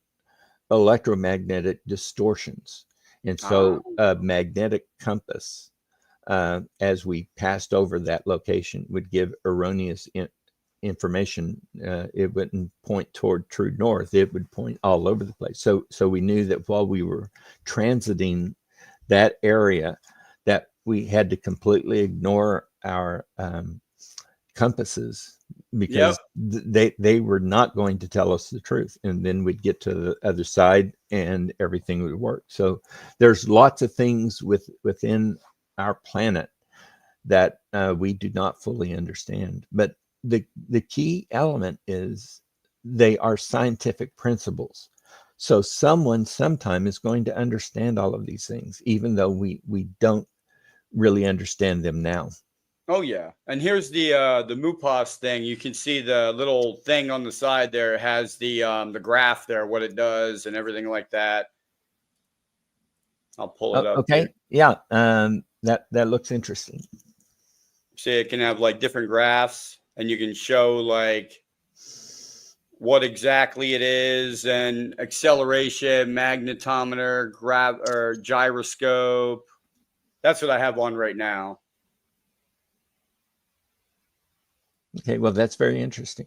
electromagnetic distortions. And so a magnetic compass, as we passed over that location, would give erroneous information. It wouldn't point toward true north. It would point all over the place. So we knew that while we were transiting that area, that we had to completely ignore our compasses, because they were not going to tell us the truth. And then we'd get to the other side and everything would work. So there's lots of things within our planet that we do not fully understand. But the key element is they are scientific principles. So someone sometime is going to understand all of these things, even though we don't really understand them now. Oh yeah, and here's the MUPAS thing. You can see the little thing on the side there. It has the graph there, what it does and everything like that. I'll pull it up. Okay, here. Yeah, that looks interesting. See, it can have like different graphs, and you can show like what exactly it is, and acceleration, magnetometer, or gyroscope. That's what I have on right now. Okay, well, that's very interesting.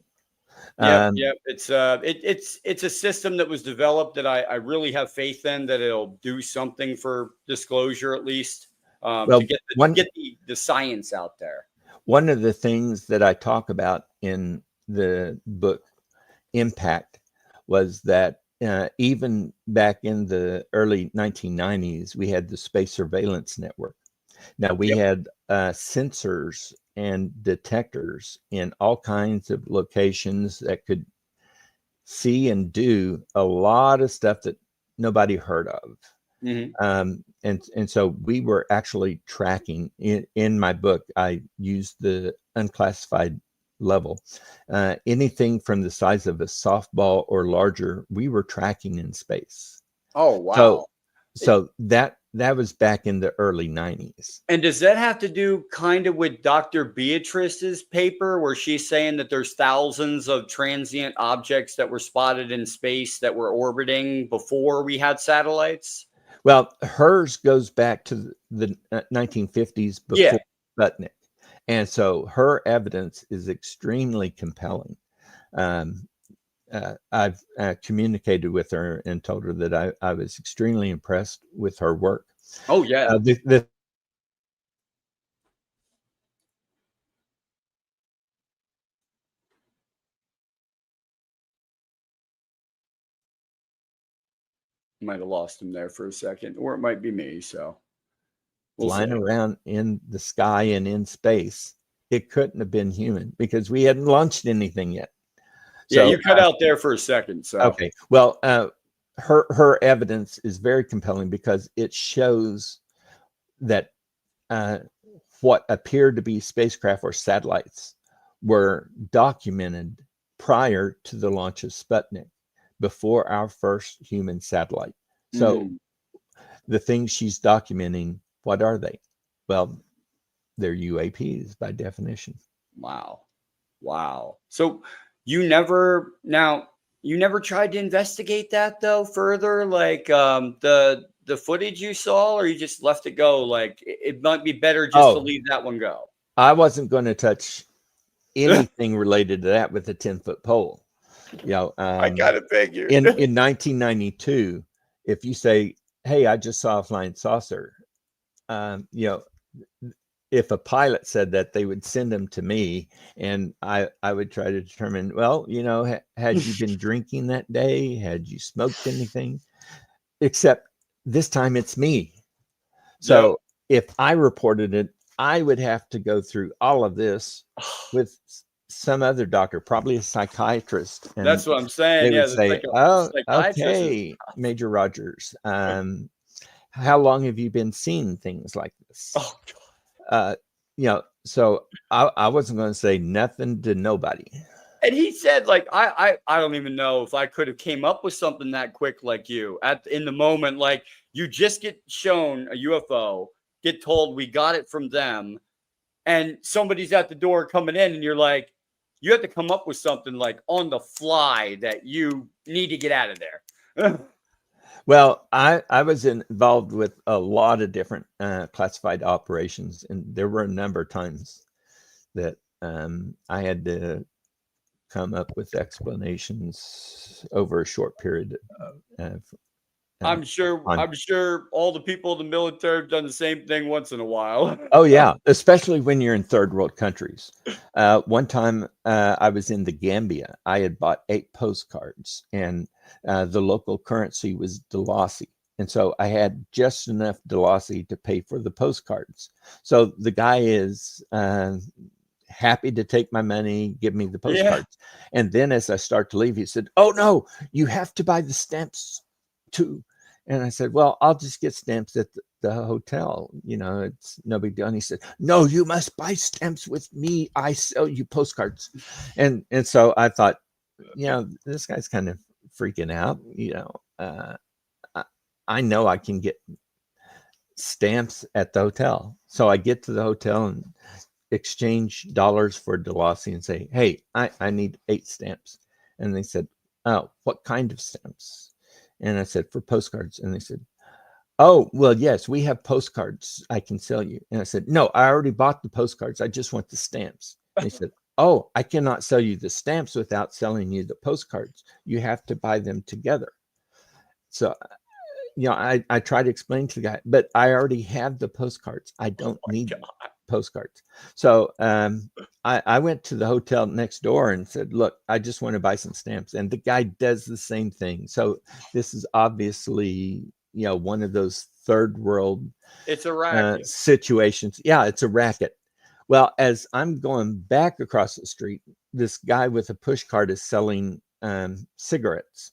Yep. It's a system that was developed that I really have faith in, that it'll do something for disclosure, at least, to get the science out there. One of the things that I talk about in the book Impact was that even back in the early 1990s, we had the Space Surveillance Network. Now, we had sensors and detectors in all kinds of locations that could see and do a lot of stuff that nobody heard of. Mm-hmm. And so we were actually tracking in my book. I used the unclassified level, anything from the size of a softball or larger, we were tracking in space. Oh, wow. So that was back in the early 90s. And does that have to do kind of with Dr. Beatrice's paper, where she's saying that there's thousands of transient objects that were spotted in space that were orbiting before we had satellites? Well, hers goes back to the 1950s before Sputnik. And so her evidence is extremely compelling. I've communicated with her and told her that I was extremely impressed with her work. Oh, yeah. Might have lost him there for a second, or it might be me. So flying around in the sky and in space, it couldn't have been human, because we hadn't launched anything yet. So, you cut out there for a second. So okay, well, her evidence is very compelling, because it shows that what appeared to be spacecraft or satellites were documented prior to the launch of Sputnik, before our first human satellite. So the things she's documenting, what are they? Well, they're UAPs by definition. Wow. So you never tried to investigate that though further, like the footage you saw, or you just left it go? Like, it might be better just to leave that one go. I wasn't going to touch anything related to that with a 10-foot pole. I gotta figure. in 1992, if you say, "Hey, I just saw a flying saucer," you know, if a pilot said that, they would send them to me, and I would try to determine, well, had you been drinking that day? Had you smoked anything? Except this time it's me. So if I reported it, I would have to go through all of this with some other doctor, probably a psychiatrist. And that's what I'm saying. they Yeah, would say, the psychiatrist okay, Major Rogers, how long have you been seeing things like this? Oh, God. So I wasn't going to say nothing to nobody. And he said, like, I don't even know if I could have came up with something that quick like you in the moment. Like, you just get shown a UFO, get told we got it from them, and somebody's at the door coming in, and you're like, you have to come up with something like on the fly that you need to get out of there. Well, I was involved with a lot of different classified operations, and there were a number of times that I had to come up with explanations over a short period. I'm sure all the people in the military have done the same thing once in a while. Oh yeah, especially when you're in third world countries. One time I was in the Gambia. I had bought 8 postcards, and the local currency was Dalasi. And so I had just enough Dalasi to pay for the postcards. So the guy is happy to take my money, give me the postcards. Yeah. And then as I start to leave, he said, "Oh no, you have to buy the stamps too." And I said, "Well, I'll just get stamps at the hotel. It's no big deal." And he said, "No, you must buy stamps with me. I sell you postcards." And so I thought, this guy's kind of freaking out. I know I can get stamps at the hotel. So I get to the hotel and exchange dollars for Dalasi and say, "Hey, I need 8 stamps." And they said, "Oh, what kind of stamps?" And I said, "For postcards." And they said, "Oh, well, yes, we have postcards I can sell you." And I said, "No, I already bought the postcards. I just want the stamps." And they said, "Oh, I cannot sell you the stamps without selling you the postcards. You have to buy them together." So, I try to explain to the guy, but I already have the postcards. I don't need postcards. So I went to the hotel next door and said, "Look, I just want to buy some stamps." And the guy does the same thing. So this is obviously, one of those third world it's a racket. situations. Yeah, it's a racket. Well, as I'm going back across the street, this guy with a push cart is selling cigarettes.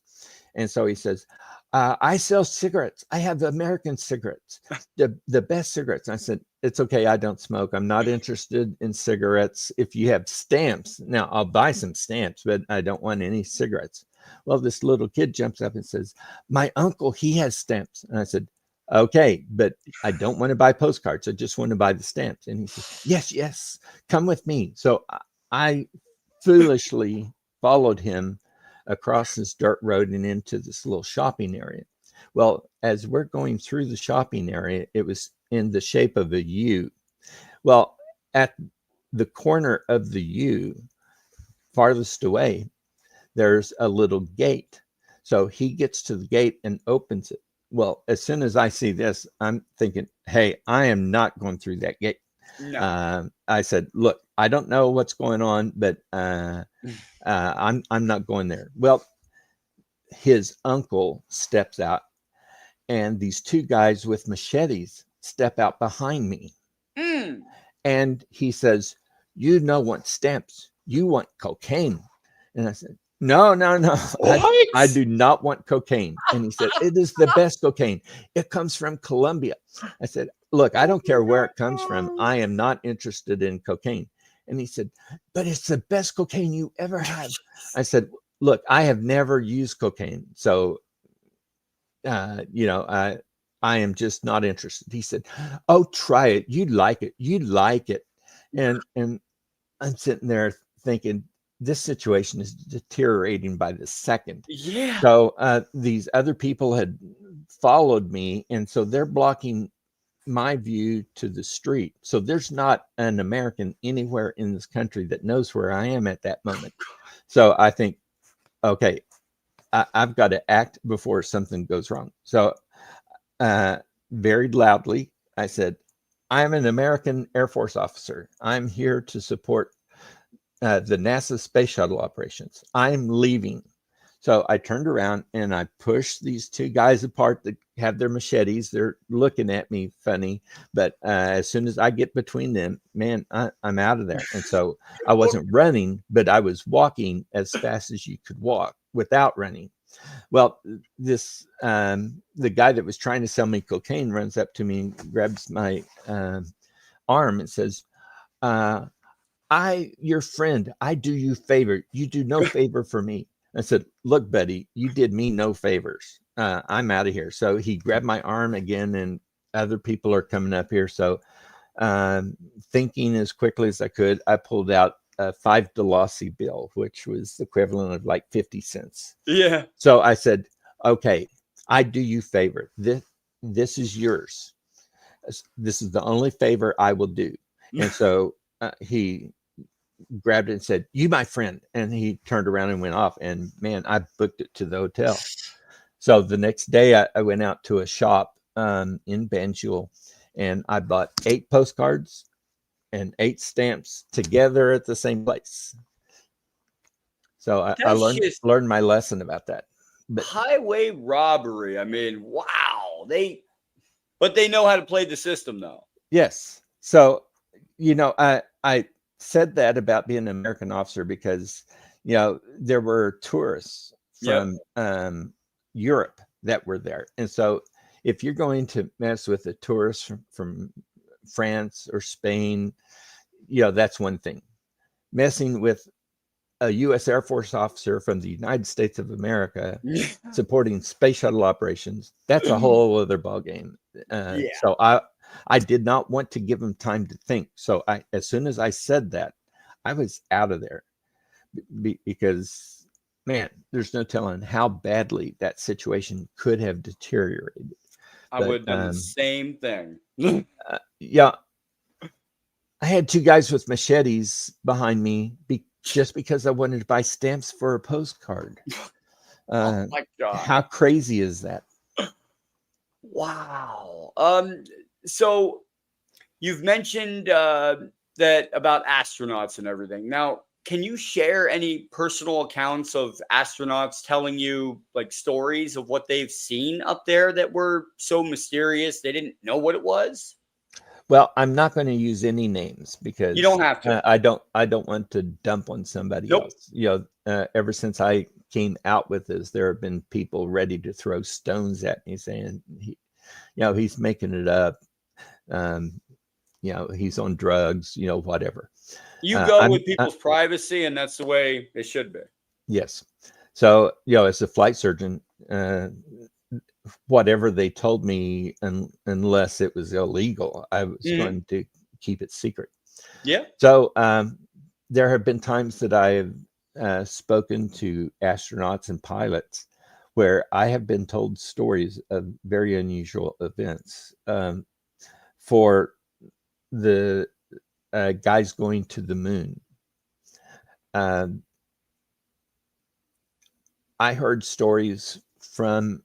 And so he says, "I sell cigarettes. I have American cigarettes, the best cigarettes." And I said, "It's okay. I don't smoke. I'm not interested in cigarettes. If you have stamps, now I'll buy some stamps, but I don't want any cigarettes." Well, this little kid jumps up and says, "My uncle, he has stamps." And I said, "Okay, but I don't want to buy postcards. I just want to buy the stamps." And he said, yes, come with me." So I foolishly followed him across this dirt road and into this little shopping area. Well, as we're going through the shopping area, it was in the shape of a U. Well, at the corner of the U, farthest away, there's a little gate. So he gets to the gate and opens it. Well, as soon as I see this, I'm thinking, "Hey, I am not going through that gate." No. I said, "Look, I don't know what's going on, but I'm not going there." Well, his uncle steps out, and these 2 guys with machetes step out behind me. And he says, "You don't want stamps. You want cocaine." And I said, No. I do not want cocaine." And he said, "It is the best cocaine. It comes from Colombia." I said, "Look, I don't care where it comes from. I am not interested in cocaine." And he said, "But it's the best cocaine you ever had." I said, "Look, I have never used cocaine. So, I am just not interested." He said, "Oh, try it. You'd like it. You'd like it." And I'm sitting there thinking, this situation is deteriorating by the second. Yeah. So these other people had followed me, and so they're blocking my view to the street. So there's not an American anywhere in this country that knows where I am at that moment. So I think, okay, I've got to act before something goes wrong. So very loudly, I said, I'm an American Air Force officer. I'm here to support the NASA space shuttle operations. I'm leaving. So I turned around and I pushed these two guys apart that have their machetes. They're looking at me funny, but as soon as I get between them, man, I'm out of there. And so I wasn't running, but I was walking as fast as you could walk without running. Well, this the guy that was trying to sell me cocaine runs up to me and grabs my arm and says, your friend, I do you favor. You do no favor for me. I said, look, buddy, you did me no favors. I'm out of here. So he grabbed my arm again, and other people are coming up here. So thinking as quickly as I could, I pulled out a $5 bill, which was the equivalent of like 50 cents. Yeah. So I said, okay, I do you favor. This is yours. This is the only favor I will do. And so he grabbed it and said, you, my friend. And he turned around and went off. And man, I booked it to the hotel. So the next day I went out to a shop in Banjul, and I bought 8 postcards and 8 stamps together at the same place. So I learned my lesson about that. But highway robbery. I mean, wow. But they know how to play the system, though. Yes. So, I said that about being an American officer because, there were tourists from Europe that were there. And so if you're going to mess with a tourist from France or Spain, that's one thing. Messing with a U.S. Air Force officer from the United States of America supporting space shuttle operations, that's a whole other ballgame. So I did not want to give him time to think. So as soon as I said that, I was out of there because, man, there's no telling how badly that situation could have deteriorated. I would have done the same thing. Yeah. I had 2 guys with machetes behind me just because I wanted to buy stamps for a postcard. Oh my God. How crazy is that? Wow. So you've mentioned that about astronauts and everything. Now, can you share any personal accounts of astronauts telling you like stories of what they've seen up there that were so mysterious they didn't know what it was? Well, I'm not going to use any names because you don't have to. I don't want to dump on somebody else. Ever since I came out with this, there have been people ready to throw stones at me saying, he's making it up. He's on drugs, whatever. You go with people's privacy, and that's the way it should be. Yes. So, as a flight surgeon, whatever they told me, unless it was illegal, I was going to keep it secret. Yeah. So there have been times that I have spoken to astronauts and pilots where I have been told stories of very unusual events. For the guys going to the moon, I heard stories from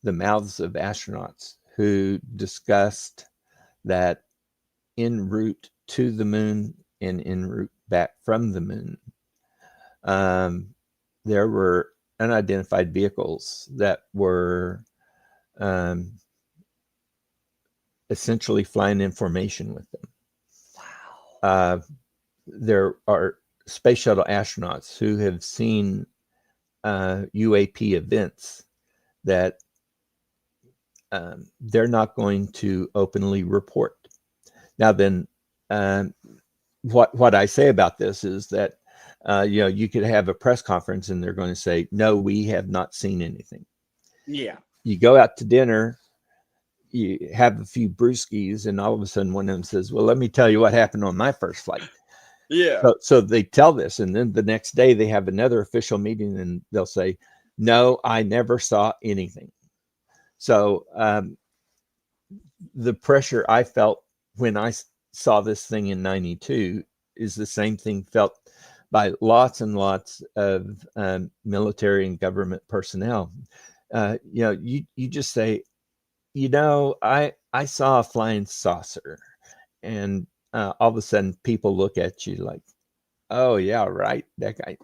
the mouths of astronauts who discussed that en route to the moon and en route back from the moon, there were unidentified vehicles that were essentially flying information with them. Wow. There are space shuttle astronauts who have seen UAP events that they're not going to openly report. Now then, what I say about this is that you could have a press conference and they're going to say, no, we have not seen anything. Yeah. You go out to dinner, you have a few brewskis, and all of a sudden one of them says, well, let me tell you what happened on my first flight. Yeah. So they tell this, and then the next day they have another official meeting and they'll say, no, I never saw anything. So the pressure I felt when I saw this thing in 92 is the same thing felt by lots and lots of military and government personnel. You just say, I saw a flying saucer, and all of a sudden people look at you like, oh yeah, right, that guy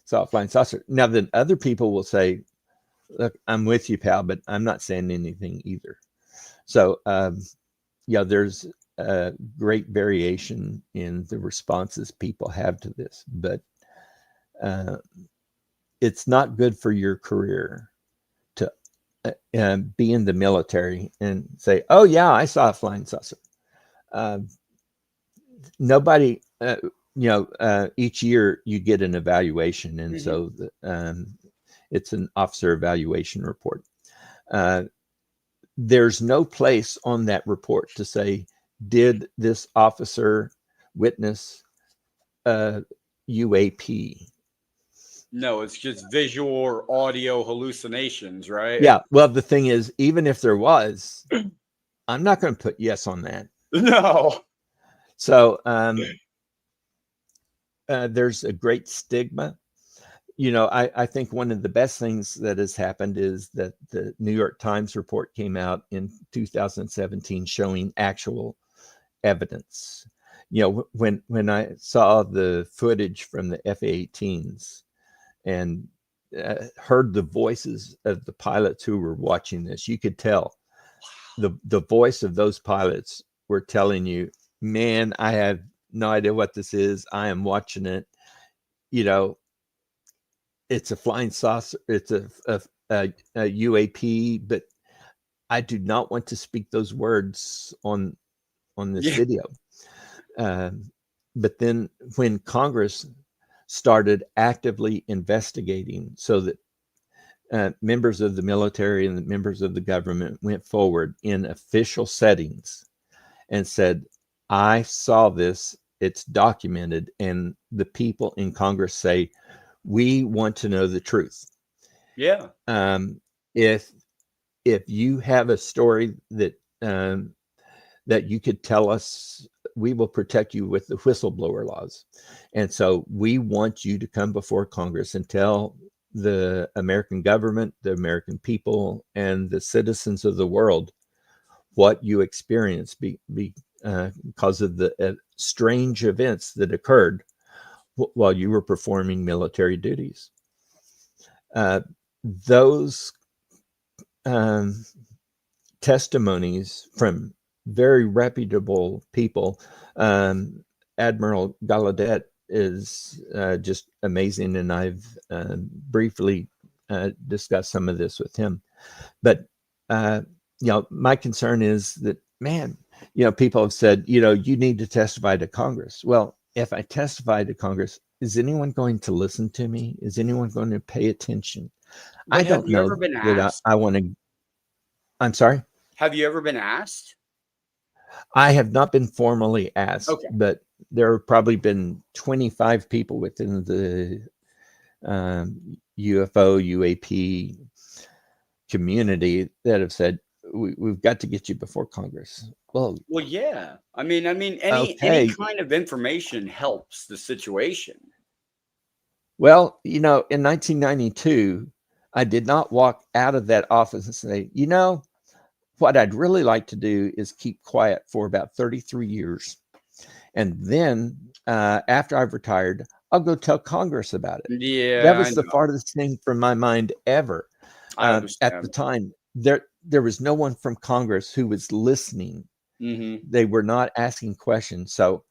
saw a flying saucer. Now then other people will say, look, I'm with you, pal, but I'm not saying anything either. So there's a great variation in the responses people have to this, but it's not good for your career to be in the military and say, oh yeah, I saw a flying saucer. Nobody, each year you get an evaluation, and so it's an officer evaluation report. There's no place on that report to say, did this officer witness UAP? No, it's just visual or audio hallucinations, right? Yeah. Well, the thing is, even if there was, I'm not going to put yes on that. No. So there's a great stigma. I think one of the best things that has happened is that the New York Times report came out in 2017 showing actual evidence. When I saw the footage from the F-18s and heard the voices of the pilots who were watching this, you could tell the voice of those pilots were telling you, man, I have no idea what this is. I am watching it. It's a flying saucer. It's a UAP, but I do not want to speak those words on this video. But then when Congress started actively investigating, so that members of the military and the members of the government went forward in official settings and said, I saw this, it's documented, and the people in Congress say, we want to know the truth. Yeah. If you have a story that that you could tell us, we will protect you with the whistleblower laws. And so we want you to come before Congress and tell the American government, the American people, and the citizens of the world what you experienced because of the strange events that occurred while you were performing military duties. Those testimonies from very reputable people, Admiral Gallaudet is just amazing, and I've briefly discussed some of this with him. But my concern is that, man, people have said, you need to testify to Congress. Well, if I testify to Congress, is anyone going to listen to me? Is anyone going to pay attention? But I don't know that I want to. I'm sorry? Have you ever been asked? I have not been formally asked, okay, but there have probably been 25 people within the UFO, UAP community that have said, we've got to get you before Congress. Well, yeah. I mean, any kind of information helps the situation. Well, in 1992, I did not walk out of that office and say, what I'd really like to do is keep quiet for about 33 years. And then after I've retired, I'll go tell Congress about it. Yeah. That was the farthest thing from my mind ever. At the time, there was no one from Congress who was listening. Mm-hmm. They were not asking questions. So,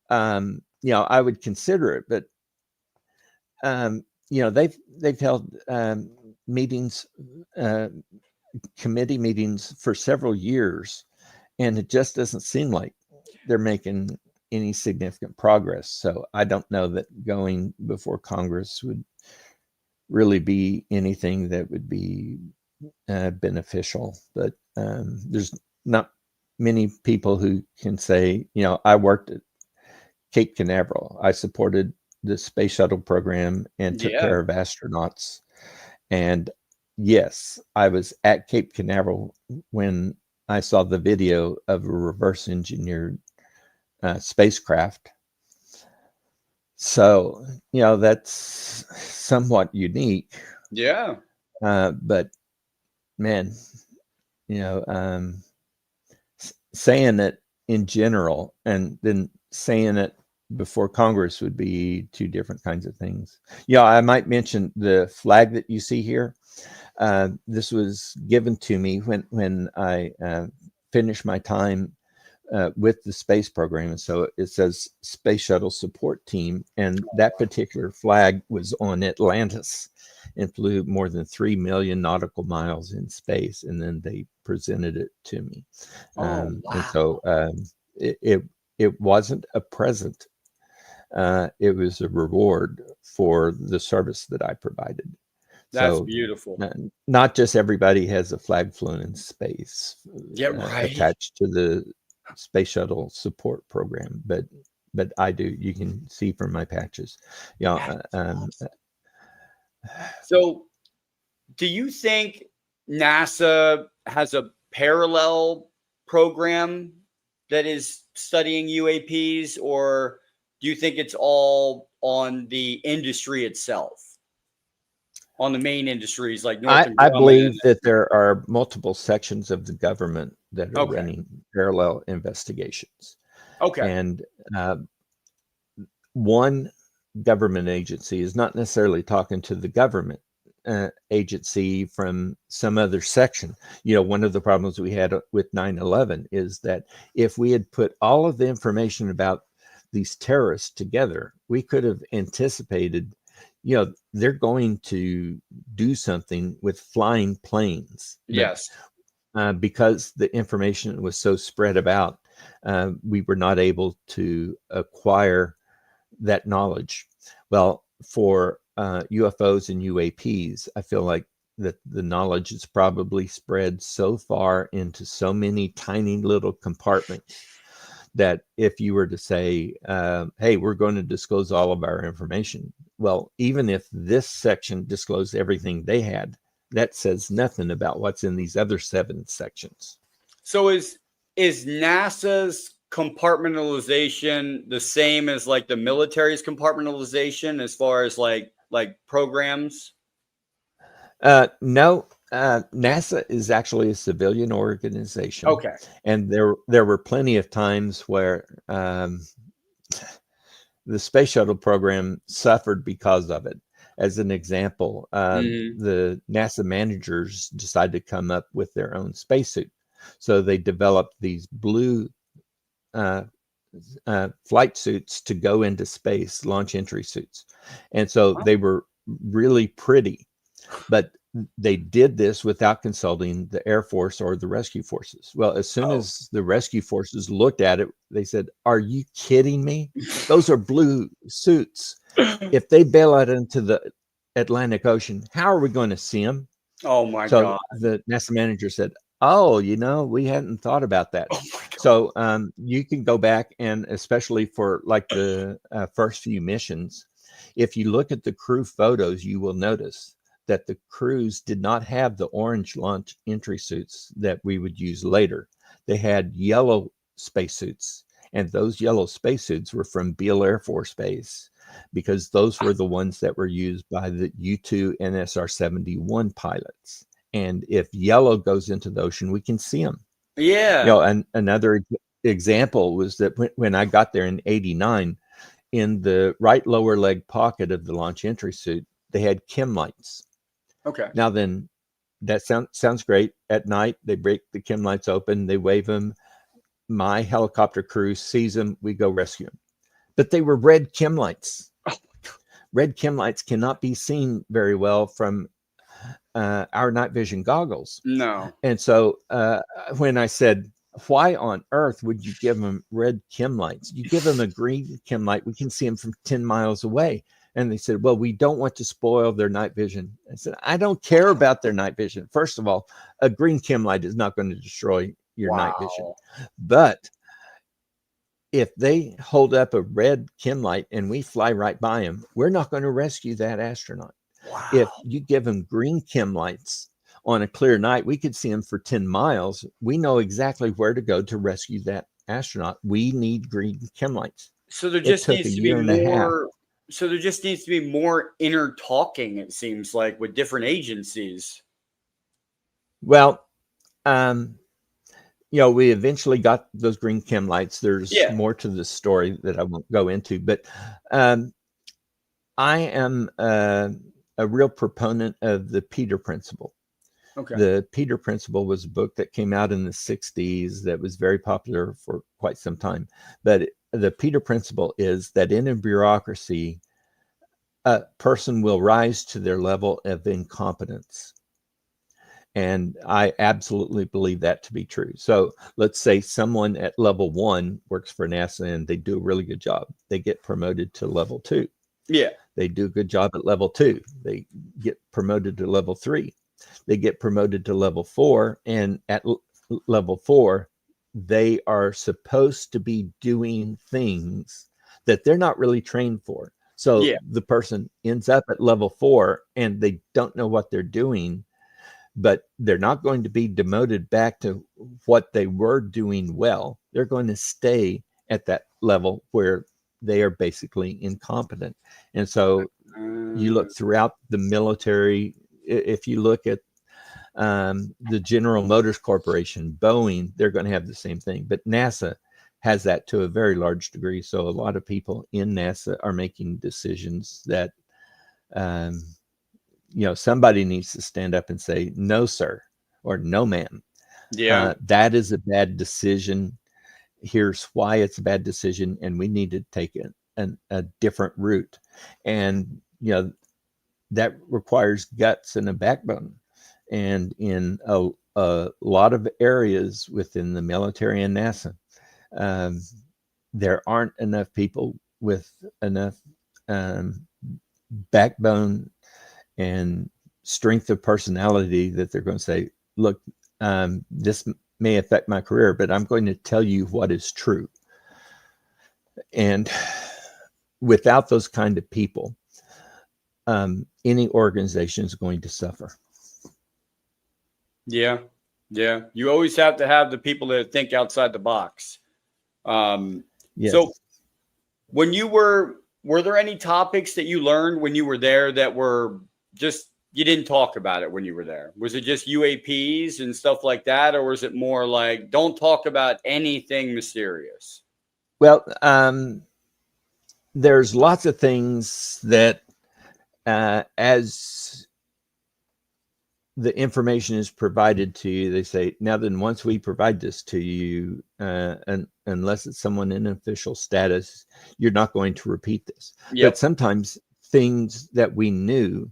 I would consider it, but they've held meetings, committee meetings for several years, and it just doesn't seem like they're making any significant progress. So I don't know that going before Congress would really be anything that would be beneficial. But there's not many people who can say, I worked at Cape Canaveral. I supported the space shuttle program and took care of astronauts. And yes, I was at Cape Canaveral when I saw the video of a reverse engineered spacecraft. So, that's somewhat unique. Yeah. But man, you know, saying it in general and then saying it before Congress would be two different kinds of things. I might mention the flag that you see here. This was given to me when I finished my time with the space program. And so it says Space Shuttle Support Team. And that particular flag was on Atlantis and flew more than 3 million nautical miles in space. And then they presented it to me. Wow. And so it wasn't a present. It was a reward for the service that I provided. That's So beautiful. not just everybody has a flag flown in space attached to the Space Shuttle Support Program, but I do. You can see from my patches. So do you think NASA has a parallel program that is studying UAPs, or do you think it's all on the industry itself? On the main industries like Northrop Grumman? I believe that there are multiple sections of the government that are running parallel investigations. Okay. And one government agency is not necessarily talking to the government agency from some other section. One of the problems we had with 9/11 is that if we had put all of the information about these terrorists together, we could have anticipated they're going to do something with flying planes. Yes. Because the information was so spread about, we were not able to acquire that knowledge. Well, for UFOs and UAPs, I feel like that the knowledge is probably spread so far into so many tiny little compartments that if you were to say, hey, we're going to disclose all of our information. Well, even if this section disclosed everything they had, that says nothing about what's in these other 7 sections. So is NASA's compartmentalization the same as like the military's compartmentalization as far as like programs? No. NASA is actually a civilian organization. Okay. And there were plenty of times where the space shuttle program suffered because of it. As an example, the NASA managers decided to come up with their own spacesuit. So they developed these blue flight suits to go into space, launch entry suits. And so they were really pretty, but they did this without consulting the Air Force or the rescue forces. Well, as soon as the rescue forces looked at it, they said, "Are you kidding me? Those are blue suits. If they bail out into the Atlantic Ocean, how are we going to see them?" Oh my so God. The NASA manager said, "Oh, we hadn't thought about that." So you can go back, and especially for like the first few missions, if you look at the crew photos, you will notice that the crews did not have the orange launch entry suits that we would use later. They had yellow spacesuits, and those yellow spacesuits were from Beale Air Force Base, because those were the ones that were used by the U-2 NSR-71 pilots. And if yellow goes into the ocean, we can see them. Yeah. And another example was that when I got there in '89, in the right lower leg pocket of the launch entry suit, they had chem lights. Okay. Now then, that sounds great. At night, they break the chem lights open, they wave them. My helicopter crew sees them, we go rescue them. But they were red chem lights. Red chem lights cannot be seen very well from our night vision goggles. No. And so when I said, "Why on earth would you give them red chem lights? You give them a green chem light, we can see them from 10 miles away." And they said, "Well, we don't want to spoil their night vision." I said, "I don't care about their night vision. First of all, a green chem light is not going to destroy your night vision. But if they hold up a red chem light and we fly right by them, we're not going to rescue that astronaut." Wow. If you give them green chem lights on a clear night, we could see them for 10 miles. We know exactly where to go to rescue that astronaut. We need green chem lights. So there just needs to be So there just needs to be more inner talking, it seems like, with different agencies. Well, we eventually got those green chem lights. There's Yeah. more to the story that I won't go into, but I am a real proponent of the Peter Principle. Okay. The Peter Principle was a book that came out in the 60s that was very popular for quite some time. But the Peter Principle is that in a bureaucracy, a person will rise to their level of incompetence. And I absolutely believe that to be true. So let's say someone at level 1 works for NASA and they do a really good job. They get promoted to level 2. Yeah. They do a good job at level 2. They get promoted to level 3. They get promoted to level 4. And at level 4, they are supposed to be doing things that they're not really trained for. So the person ends up at level 4 and they don't know what they're doing, but they're not going to be demoted back to what they were doing well. They're going to stay at that level where they are basically incompetent. And so you look throughout the military, if you look at the General Motors Corporation, Boeing, they're going to have the same thing. But NASA has that to a very large degree. So a lot of people in NASA are making decisions that, somebody needs to stand up and say, no, sir, or no, ma'am. Yeah. That is a bad decision. Here's why it's a bad decision. And we need to take a different route. And, that requires guts and a backbone. And in a lot of areas within the military and NASA, there aren't enough people with enough backbone and strength of personality that they're going to say, look, this may affect my career, but I'm going to tell you what is true. And without those kind of people, any organization is going to suffer. Yeah. Yeah. You always have to have the people that think outside the box. Yes. So when you were there any topics that you learned when you were there that were just, you didn't talk about it when you were there? Was it just UAPs and stuff like that? Or was it more like, don't talk about anything mysterious? Well, there's lots of things that as the information is provided to you, they say, now then, once we provide this to you, and unless it's someone in official status, you're not going to repeat this. Yep. But sometimes things that we knew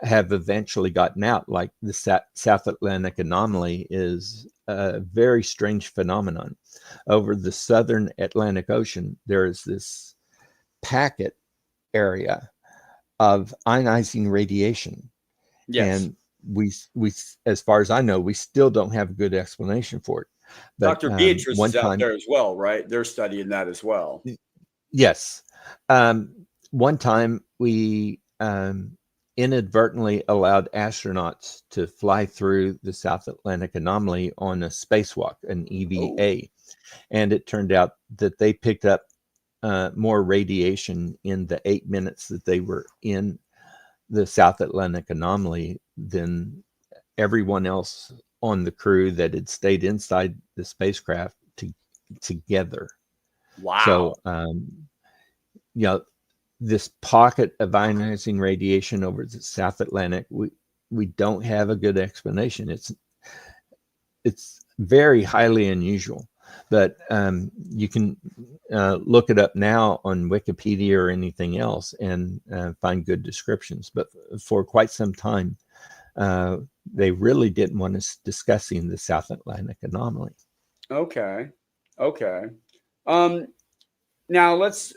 have eventually gotten out, like the South Atlantic anomaly is a very strange phenomenon. Over the southern Atlantic Ocean, there is this packet area of ionizing radiation. Yes. And we, as far as I know, we still don't have a good explanation for it. But Dr. Beatrice one is out time, there as well, right? They're studying that as well. yes. One time we inadvertently allowed astronauts to fly through the South Atlantic anomaly on a spacewalk, an EVA. Oh. And it turned out that they picked up more radiation in the 8 minutes that they were in the South Atlantic anomaly than everyone else on the crew that had stayed inside the spacecraft together. Wow. So, this pocket of ionizing radiation over the South Atlantic, we don't have a good explanation. It's very highly unusual, but you can look it up now on Wikipedia or anything else and find good descriptions. But for quite some time, they really didn't want us discussing the South Atlantic anomaly. Okay. Now let's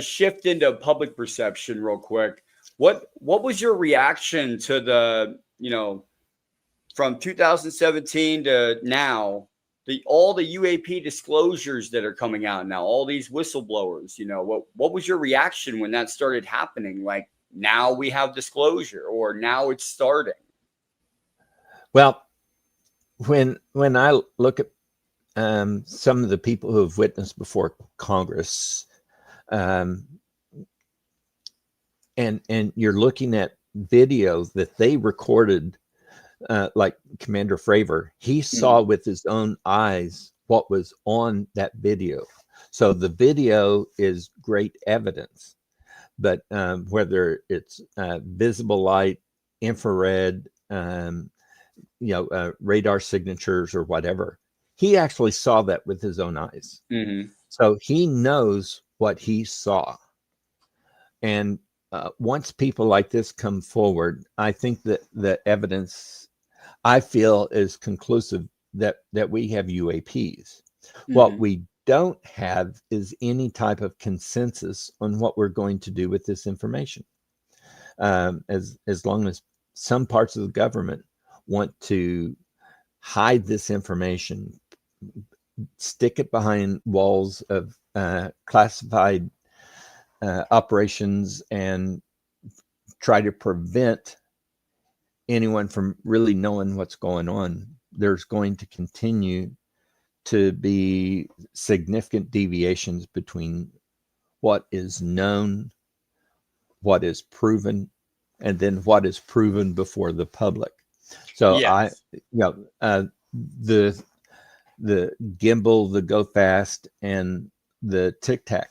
shift into public perception real quick. What was your reaction to the, from 2017 to now, all the UAP disclosures that are coming out now, all these whistleblowers, what was your reaction when that started happening? Like, now we have disclosure, or now it's starting? Well, when I look at some of the people who have witnessed before Congress, and you're looking at videos that they recorded, like Commander Fravor, he saw with his own eyes what was on that video. So the video is great evidence, but whether it's visible light, infrared, radar signatures or whatever, he actually saw that with his own eyes. Mm-hmm. So he knows what he saw. And once people like this come forward, I think that the evidence, I feel, is conclusive that we have UAPs. Mm-hmm. What we don't have is any type of consensus on what we're going to do with this information. As long as some parts of the government want to hide this information, stick it behind walls of classified operations, and try to prevent anyone from really knowing what's going on, there's going to continue to be significant deviations between what is known, what is proven, and then what is proven before the public. So Yes. the gimbal, the go fast, and the tic tac,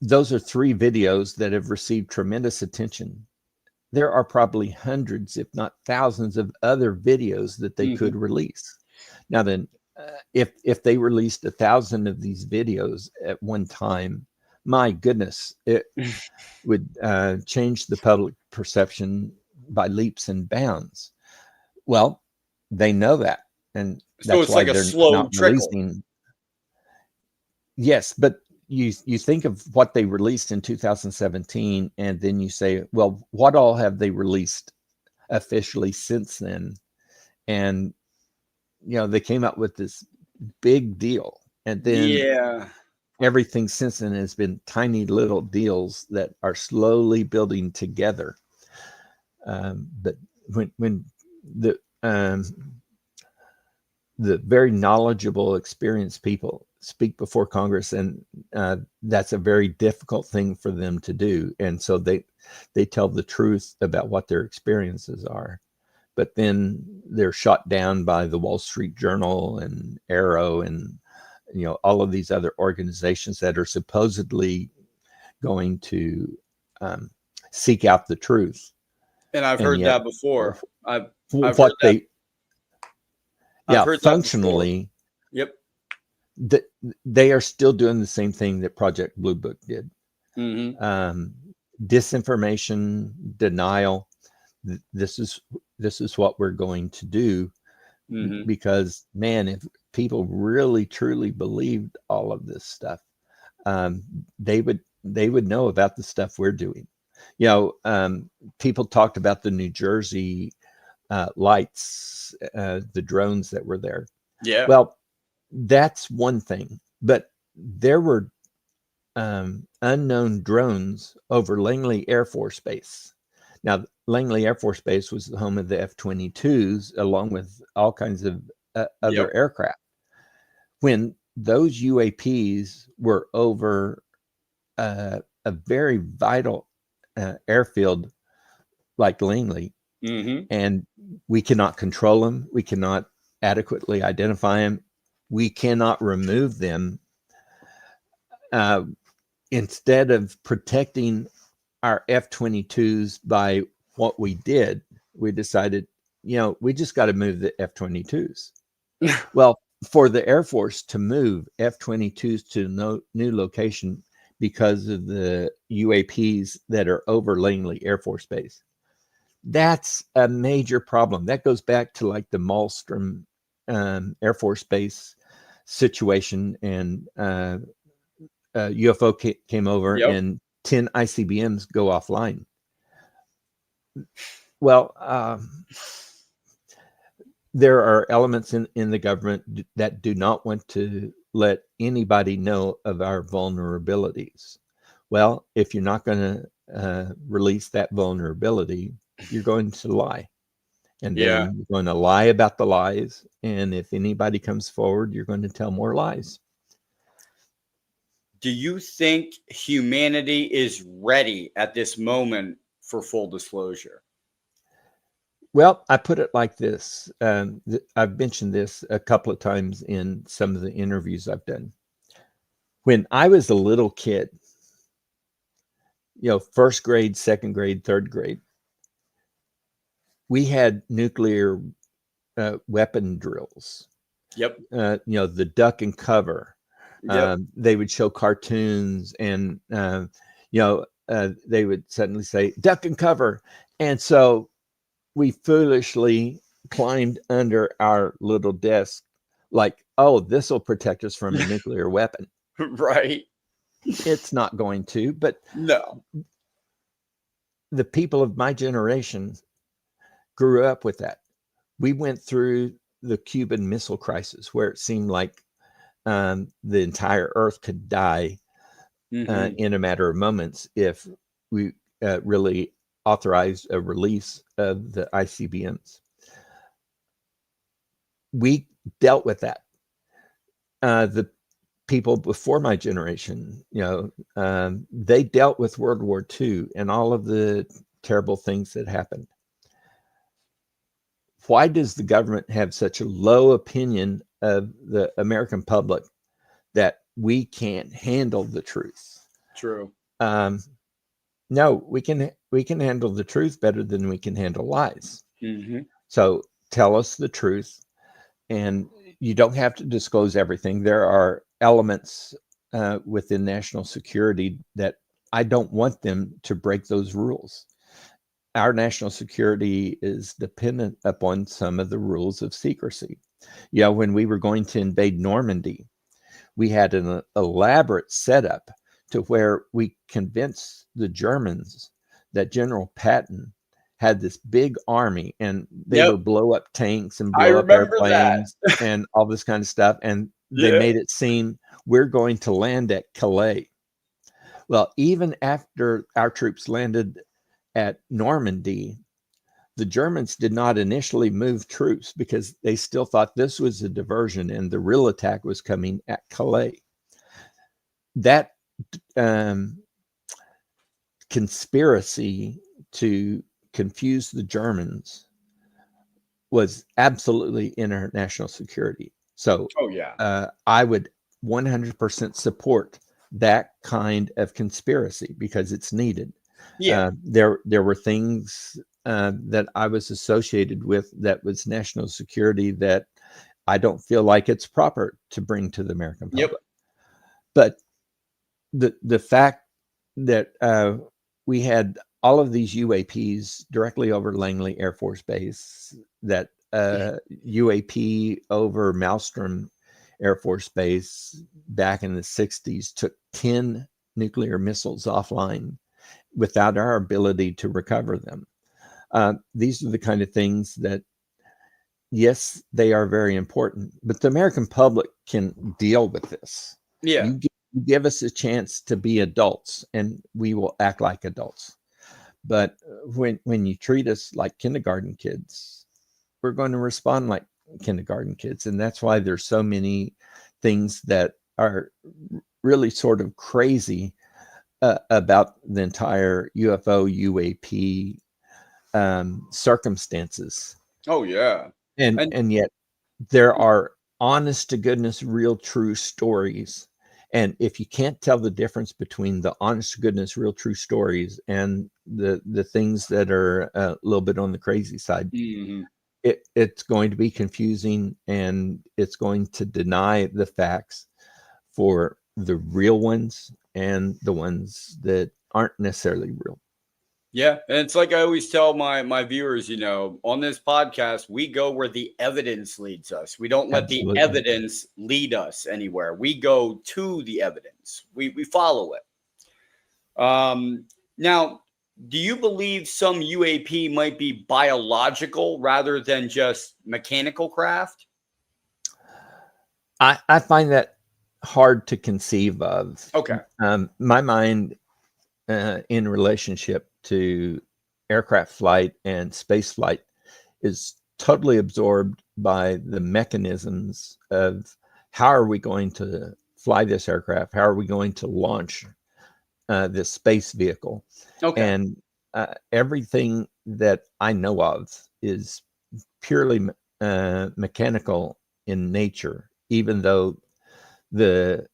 those are 3 videos that have received tremendous attention. There are probably hundreds, if not thousands, of other videos that they could release. Now then, if they released 1,000 of these videos at one time, my goodness, it would change the public perception by leaps and bounds. Well, they know that, and So that's it's why like a they're slow not trickle. releasing. Yes, but you think of what they released in 2017, and then you say, well, what all have they released officially since then? And they came out with this big deal, and then everything since then has been tiny little deals that are slowly building together. But when the very knowledgeable, experienced people speak before Congress, and that's a very difficult thing for them to do, and so they tell the truth about what their experiences are, but then they're shot down by the Wall Street Journal and Arrow and all of these other organizations that are supposedly going to seek out the truth. And I've heard that before. I've what heard they I've heard functionally that before. they are still doing the same thing that Project Blue Book did. Disinformation, denial. This is what we're going to do, because man, if people really truly believed all of this stuff, they would know about the stuff we're doing. People talked about the New Jersey lights, the drones that were there. Yeah. Well, that's one thing, but there were unknown drones over Langley Air Force Base. Now, Langley Air Force Base was the home of the F-22s, along with all kinds of other aircraft. When those UAPs were over a very vital airfield like Langley, and we cannot control them, we cannot adequately identify them, we cannot remove them. Instead of protecting our F-22s by what we did, we decided, we just got to move the F-22s. Well, for the Air Force to move F-22s to no new location because of the UAPs that are over Langley Air Force Base, that's a major problem. That goes back to like the Malmstrom Air Force Base situation, and UFO came over and 10 ICBMs go offline. Well, there are elements in the government that do not want to let anybody know of our vulnerabilities. Well, if you're not going to release that vulnerability, you're going to lie. And then you're going to lie about the lies. And if anybody comes forward, you're going to tell more lies. do you think humanity is ready at this moment for full disclosure? Well, I put it like this. I've mentioned this a couple of times in some of the interviews I've done. When I was a little kid, first grade, second grade, third grade, we had nuclear weapon drills. Yep. The duck and cover. Yep. They would show cartoons, and they would suddenly say duck and cover, and so we foolishly climbed under our little desk, like, oh, this will protect us from a nuclear weapon. Right. It's not going to, but no. The people of my generation grew up with that. We went through the Cuban Missile Crisis, where it seemed like the entire Earth could die in a matter of moments if we really authorized a release of the ICBMs. We dealt with that. The people before my generation, they dealt with World War II and all of the terrible things that happened. Why does the government have such a low opinion of the American public that we can't handle the truth? True. No, we can handle the truth better than we can handle lies. Mm-hmm. So tell us the truth, and you don't have to disclose everything. There are elements within national security that I don't want them to break those rules. Our national security is dependent upon some of the rules of secrecy. When we were going to invade Normandy, we had an elaborate setup to where we convinced the Germans that General Patton had this big army, and they would blow up tanks and blow up airplanes and all this kind of stuff. And they made it seem we're going to land at Calais. Well, even after our troops landed at Normandy, the Germans did not initially move troops because they still thought this was a diversion and the real attack was coming at Calais. That conspiracy to confuse the Germans was absolutely in our national security. So I would 100% support that kind of conspiracy because it's needed. There were things that I was associated with that was national security that I don't feel like it's proper to bring to the American public. But the fact that we had all of these UAPs directly over Langley Air Force Base, that UAP over Maelstrom Air Force Base back in the 60s took 10 nuclear missiles offline without our ability to recover them. These are the kind of things that, yes, they are very important, but the American public can deal with this. You give us a chance to be adults and we will act like adults. But when you treat us like kindergarten kids, we're going to respond like kindergarten kids. And that's why there's so many things that are really sort of crazy about the entire UFO UAP circumstances. Oh yeah. And yet there are honest to goodness, real true stories. And if you can't tell the difference between the honest to goodness, real true stories and the things that are a little bit on the crazy side, it's going to be confusing, and it's going to deny the facts for the real ones and the ones that aren't necessarily real. Yeah. And it's like I always tell my viewers, on this podcast, we go where the evidence leads us. We don't let the evidence lead us anywhere. We go to the evidence. We follow it. Now, do you believe some UAP might be biological rather than just mechanical craft? I find that hard to conceive of. Okay. My mind in relationship to aircraft flight and space flight is totally absorbed by the mechanisms of how are we going to fly this aircraft? How are we going to launch this space vehicle? Okay. And everything that I know of is purely mechanical in nature, even though the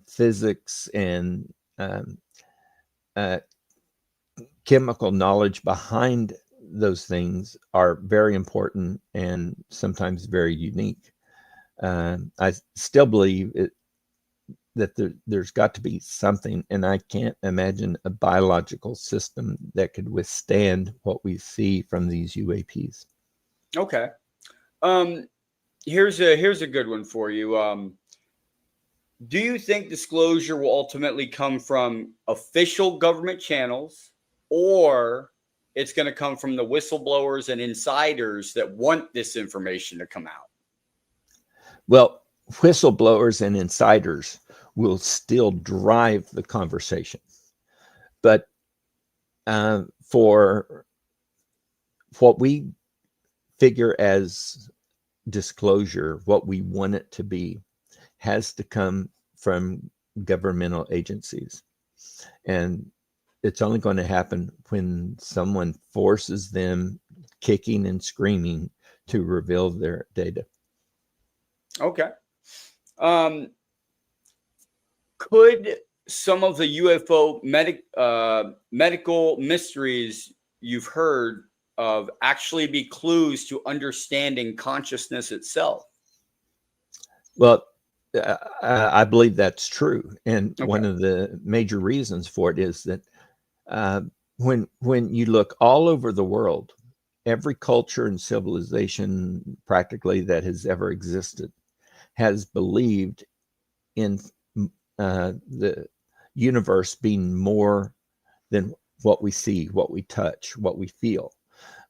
physics and chemical knowledge behind those things are very important and sometimes very unique. I still believe that there's got to be something, and I can't imagine a biological system that could withstand what we see from these UAPs. Okay. Here's a good one for you. Do you think disclosure will ultimately come from official government channels, or it's going to come from the whistleblowers and insiders that want this information to come out? Well, whistleblowers and insiders will still drive the conversation. But for what we figure as disclosure, what we want it to be, has to come from governmental agencies. And it's only going to happen when someone forces them, kicking and screaming, to reveal their data. Okay. Could some of the UFO medical mysteries you've heard of actually be clues to understanding consciousness itself? Well, I believe that's true. And Okay. one of the major reasons for it is that when you look all over the world, every culture and civilization practically that has ever existed has believed in the universe being more than what we see, what we touch, what we feel.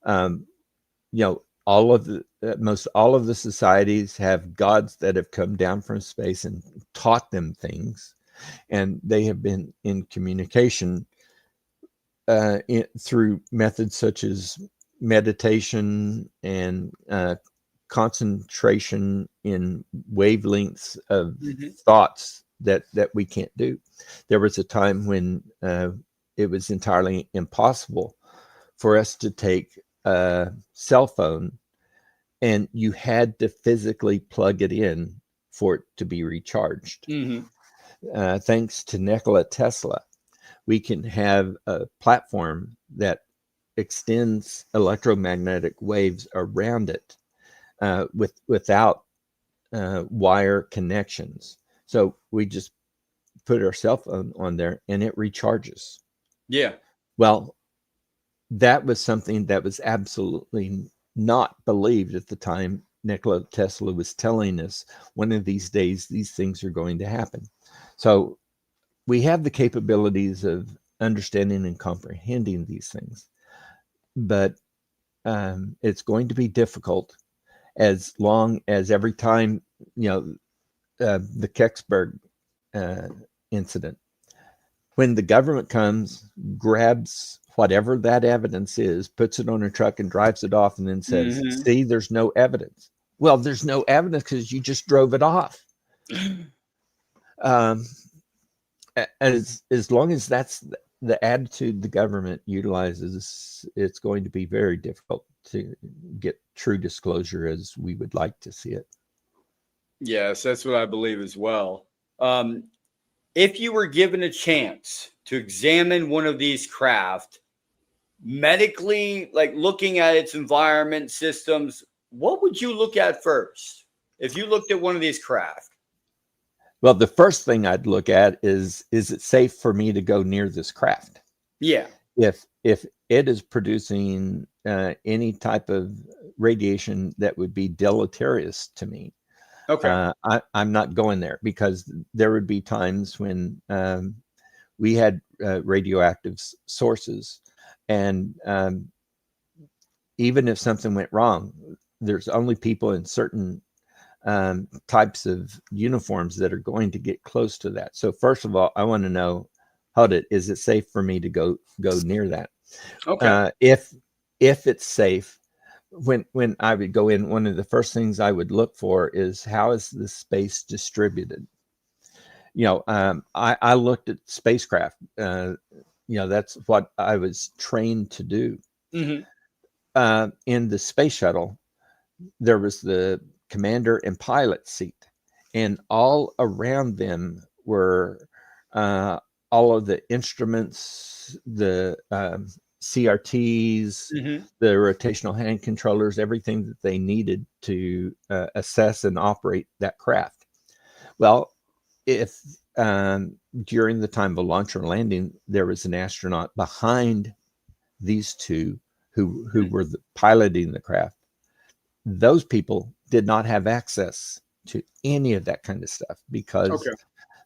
All of the societies have gods that have come down from space and taught them things, and they have been in communication through methods such as meditation and concentration in wavelengths of thoughts that we can't do. There was a time when it was entirely impossible for us to take a cell phone, and you had to physically plug it in for it to be recharged. Thanks to Nikola Tesla, we can have a platform that extends electromagnetic waves around it without wire connections. So we just put our cell phone on there and it recharges. Yeah. Well, that was something that was absolutely not believed at the time Nikola Tesla was telling us one of these days these things are going to happen. So we have the capabilities of understanding and comprehending these things, but it's going to be difficult as long as every time, the Kecksburg incident, when the government comes, grabs whatever that evidence is, puts it on a truck and drives it off, and then says, see, there's no evidence. Well, there's no evidence because you just drove it off. As long as that's the attitude the government utilizes, it's going to be very difficult to get true disclosure as we would like to see it. Yes, that's what I believe as well. If you were given a chance to examine one of these craft medically, like looking at its environment systems, what would you look at first if you looked at one of these craft? Well, the first thing I'd look at is it safe for me to go near this craft? Yeah. If it is producing any type of radiation that would be deleterious to me, okay, I'm not going there, because there would be times when we had radioactive sources, and even if something went wrong, there's only people in certain types of uniforms that are going to get close to that. So first of all, I want to know, is it safe for me to go near that? Okay. If it's safe, when I would go in, one of the first things I would look for is, how is the space distributed? I looked at spacecraft. That's what I was trained to do. In the space shuttle, there was the commander and pilot seat, and all around them were all of the instruments, the CRTs, the rotational hand controllers, everything that they needed to assess and operate that craft. Well, if during the time of a launch or landing, there was an astronaut behind these two who were piloting the craft, those people did not have access to any of that kind of stuff because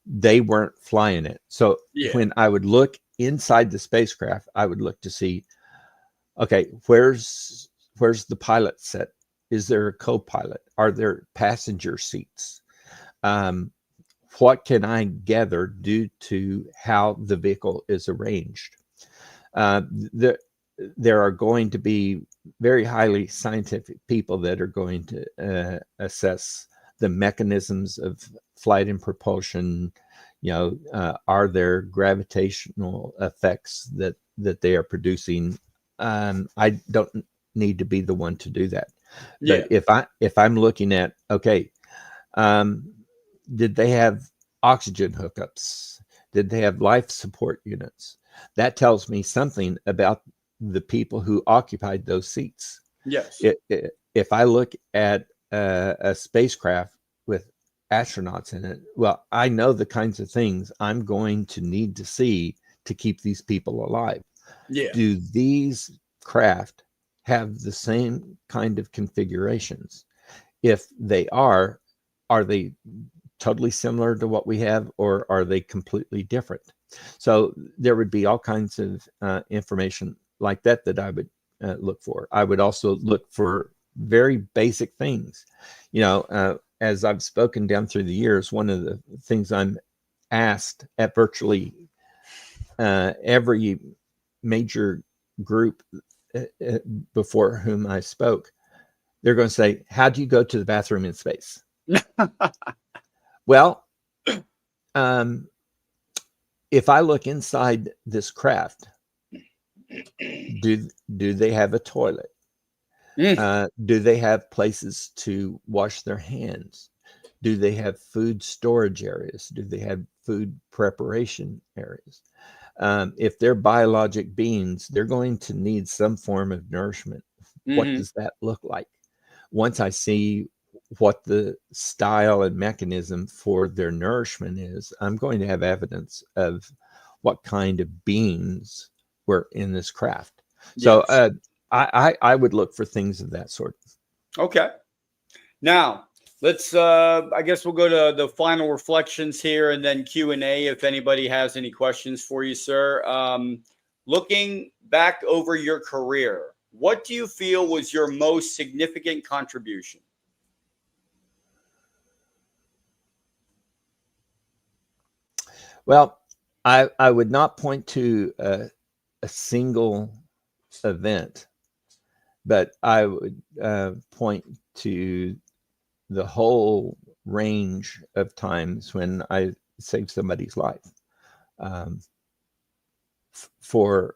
they weren't flying it. So when I would look inside the spacecraft, I would look to see, okay, where's the pilot set? Is there a co-pilot? Are there passenger seats? What can I gather due to how the vehicle is arranged? There are going to be very highly scientific people that are going to assess the mechanisms of flight and propulsion. Are there gravitational effects that they are producing? I don't need to be the one to do that. But if I'm looking at, okay, did they have oxygen hookups? Did they have life support units? That tells me something about the people who occupied those seats. Yes. If I look at a spacecraft with astronauts in it, well, I know the kinds of things I'm going to need to see to keep these people alive. Do these craft have the same kind of configurations? If they are they totally similar to what we have, or are they completely different? So there would be all kinds of information like that I would look for. I would also look for very basic things. As I've spoken down through the years, one of the things I'm asked at virtually every major group before whom I spoke, they're going to say, how do you go to the bathroom in space? Well, if I look inside this craft, do they have a toilet? Do they have places to wash their hands? Do they have food storage areas? Do they have food preparation areas? If they're biologic beings, they're going to need some form of nourishment. What does that look like? Once I see what the style and mechanism for their nourishment is, I'm going to have evidence of what kind of beings were in this craft. So I would look for things of that sort. Okay. Now let's I guess we'll go to the final reflections here and then Q&A if anybody has any questions for you, sir. Looking back over your career, what do you feel was your most significant contribution? Well, I would not point to a single event, but I would point to the whole range of times when I saved somebody's life. For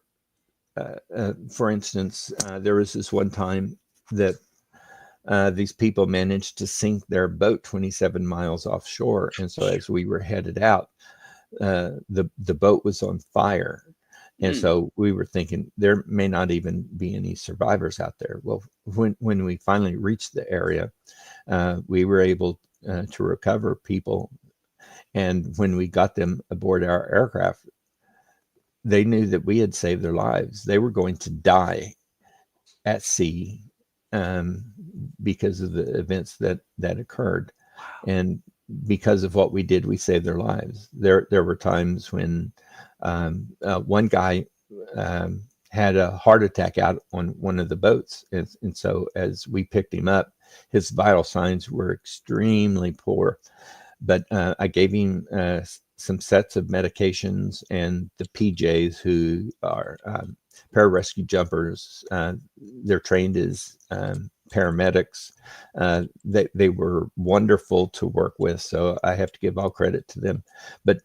instance, there was this one time that these people managed to sink their boat 27 miles offshore, and so as we were headed out, the boat was on fire. And so we were thinking there may not even be any survivors out there. Well, when we finally reached the area, we were able to recover people. And when we got them aboard our aircraft, they knew that we had saved their lives. They were going to die at sea because of the events that occurred. And because of what we did, we saved their lives. There were times when one guy had a heart attack out on one of the boats. And so as we picked him up, his vital signs were extremely poor. But I gave him some sets of medications, and the PJs, who are pararescue jumpers, they're trained as paramedics. They were wonderful to work with, so I have to give all credit to them. But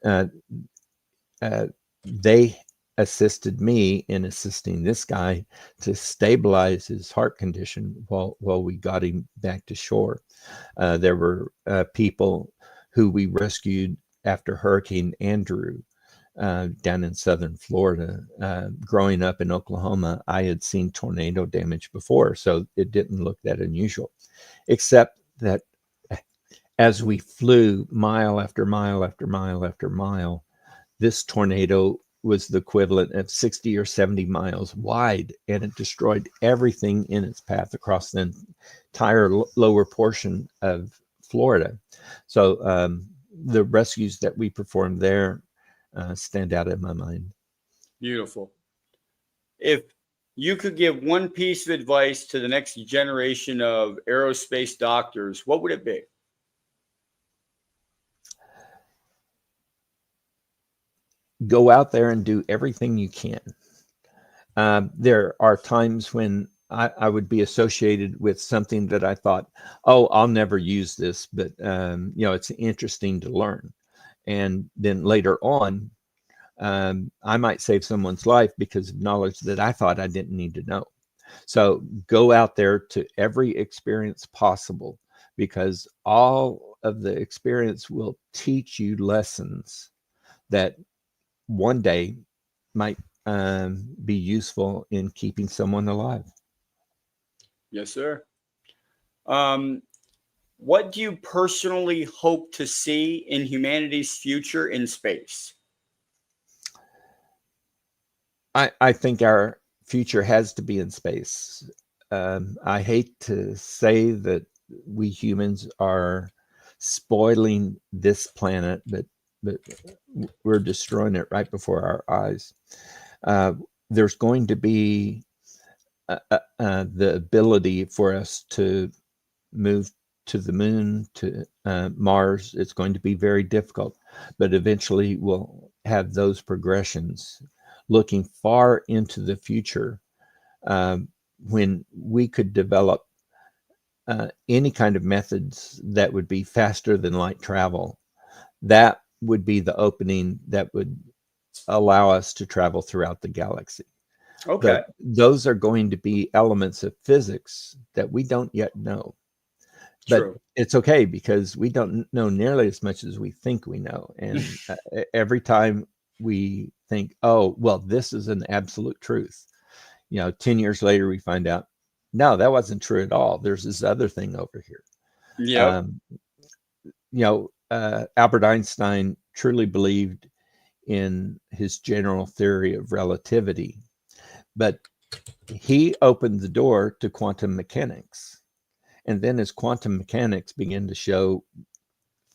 they assisted me in assisting this guy to stabilize his heart condition while we got him back to shore. There were people who we rescued after Hurricane Andrew down in southern Florida. Growing up in Oklahoma, I had seen tornado damage before, so it didn't look that unusual, except that as we flew mile after mile after mile after mile, this tornado was the equivalent of 60 or 70 miles wide, and it destroyed everything in its path across the entire lower portion of Florida. So the rescues that we performed there stand out in my mind. Beautiful. If you could give one piece of advice to the next generation of aerospace doctors, what would it be? Go out there and do everything you can. There are times when I would be associated with something that I thought, oh, I'll never use this, but it's interesting to learn. And then later on, I might save someone's life because of knowledge that I thought I didn't need to know. So go out there to every experience possible, because all of the experience will teach you lessons that one day might be useful in keeping someone alive. Yes, sir. What do you personally hope to see in humanity's future in space? I think our future has to be in space. I hate to say that we humans are spoiling this planet, but we're destroying it right before our eyes. There's going to be the ability for us to move to the moon, to Mars. It's going to be very difficult, but eventually we'll have those progressions. Looking far into the future, when we could develop any kind of methods that would be faster than light travel, that would be the opening that would allow us to travel throughout the galaxy. Okay. But those are going to be elements of physics that we don't yet know. True. But it's okay, because we don't know nearly as much as we think we know. And every time we think, oh, well, this is an absolute truth, 10 years later, we find out, no, that wasn't true at all. There's this other thing over here. Yeah. Albert Einstein truly believed in his general theory of relativity, but he opened the door to quantum mechanics. And then as quantum mechanics began to show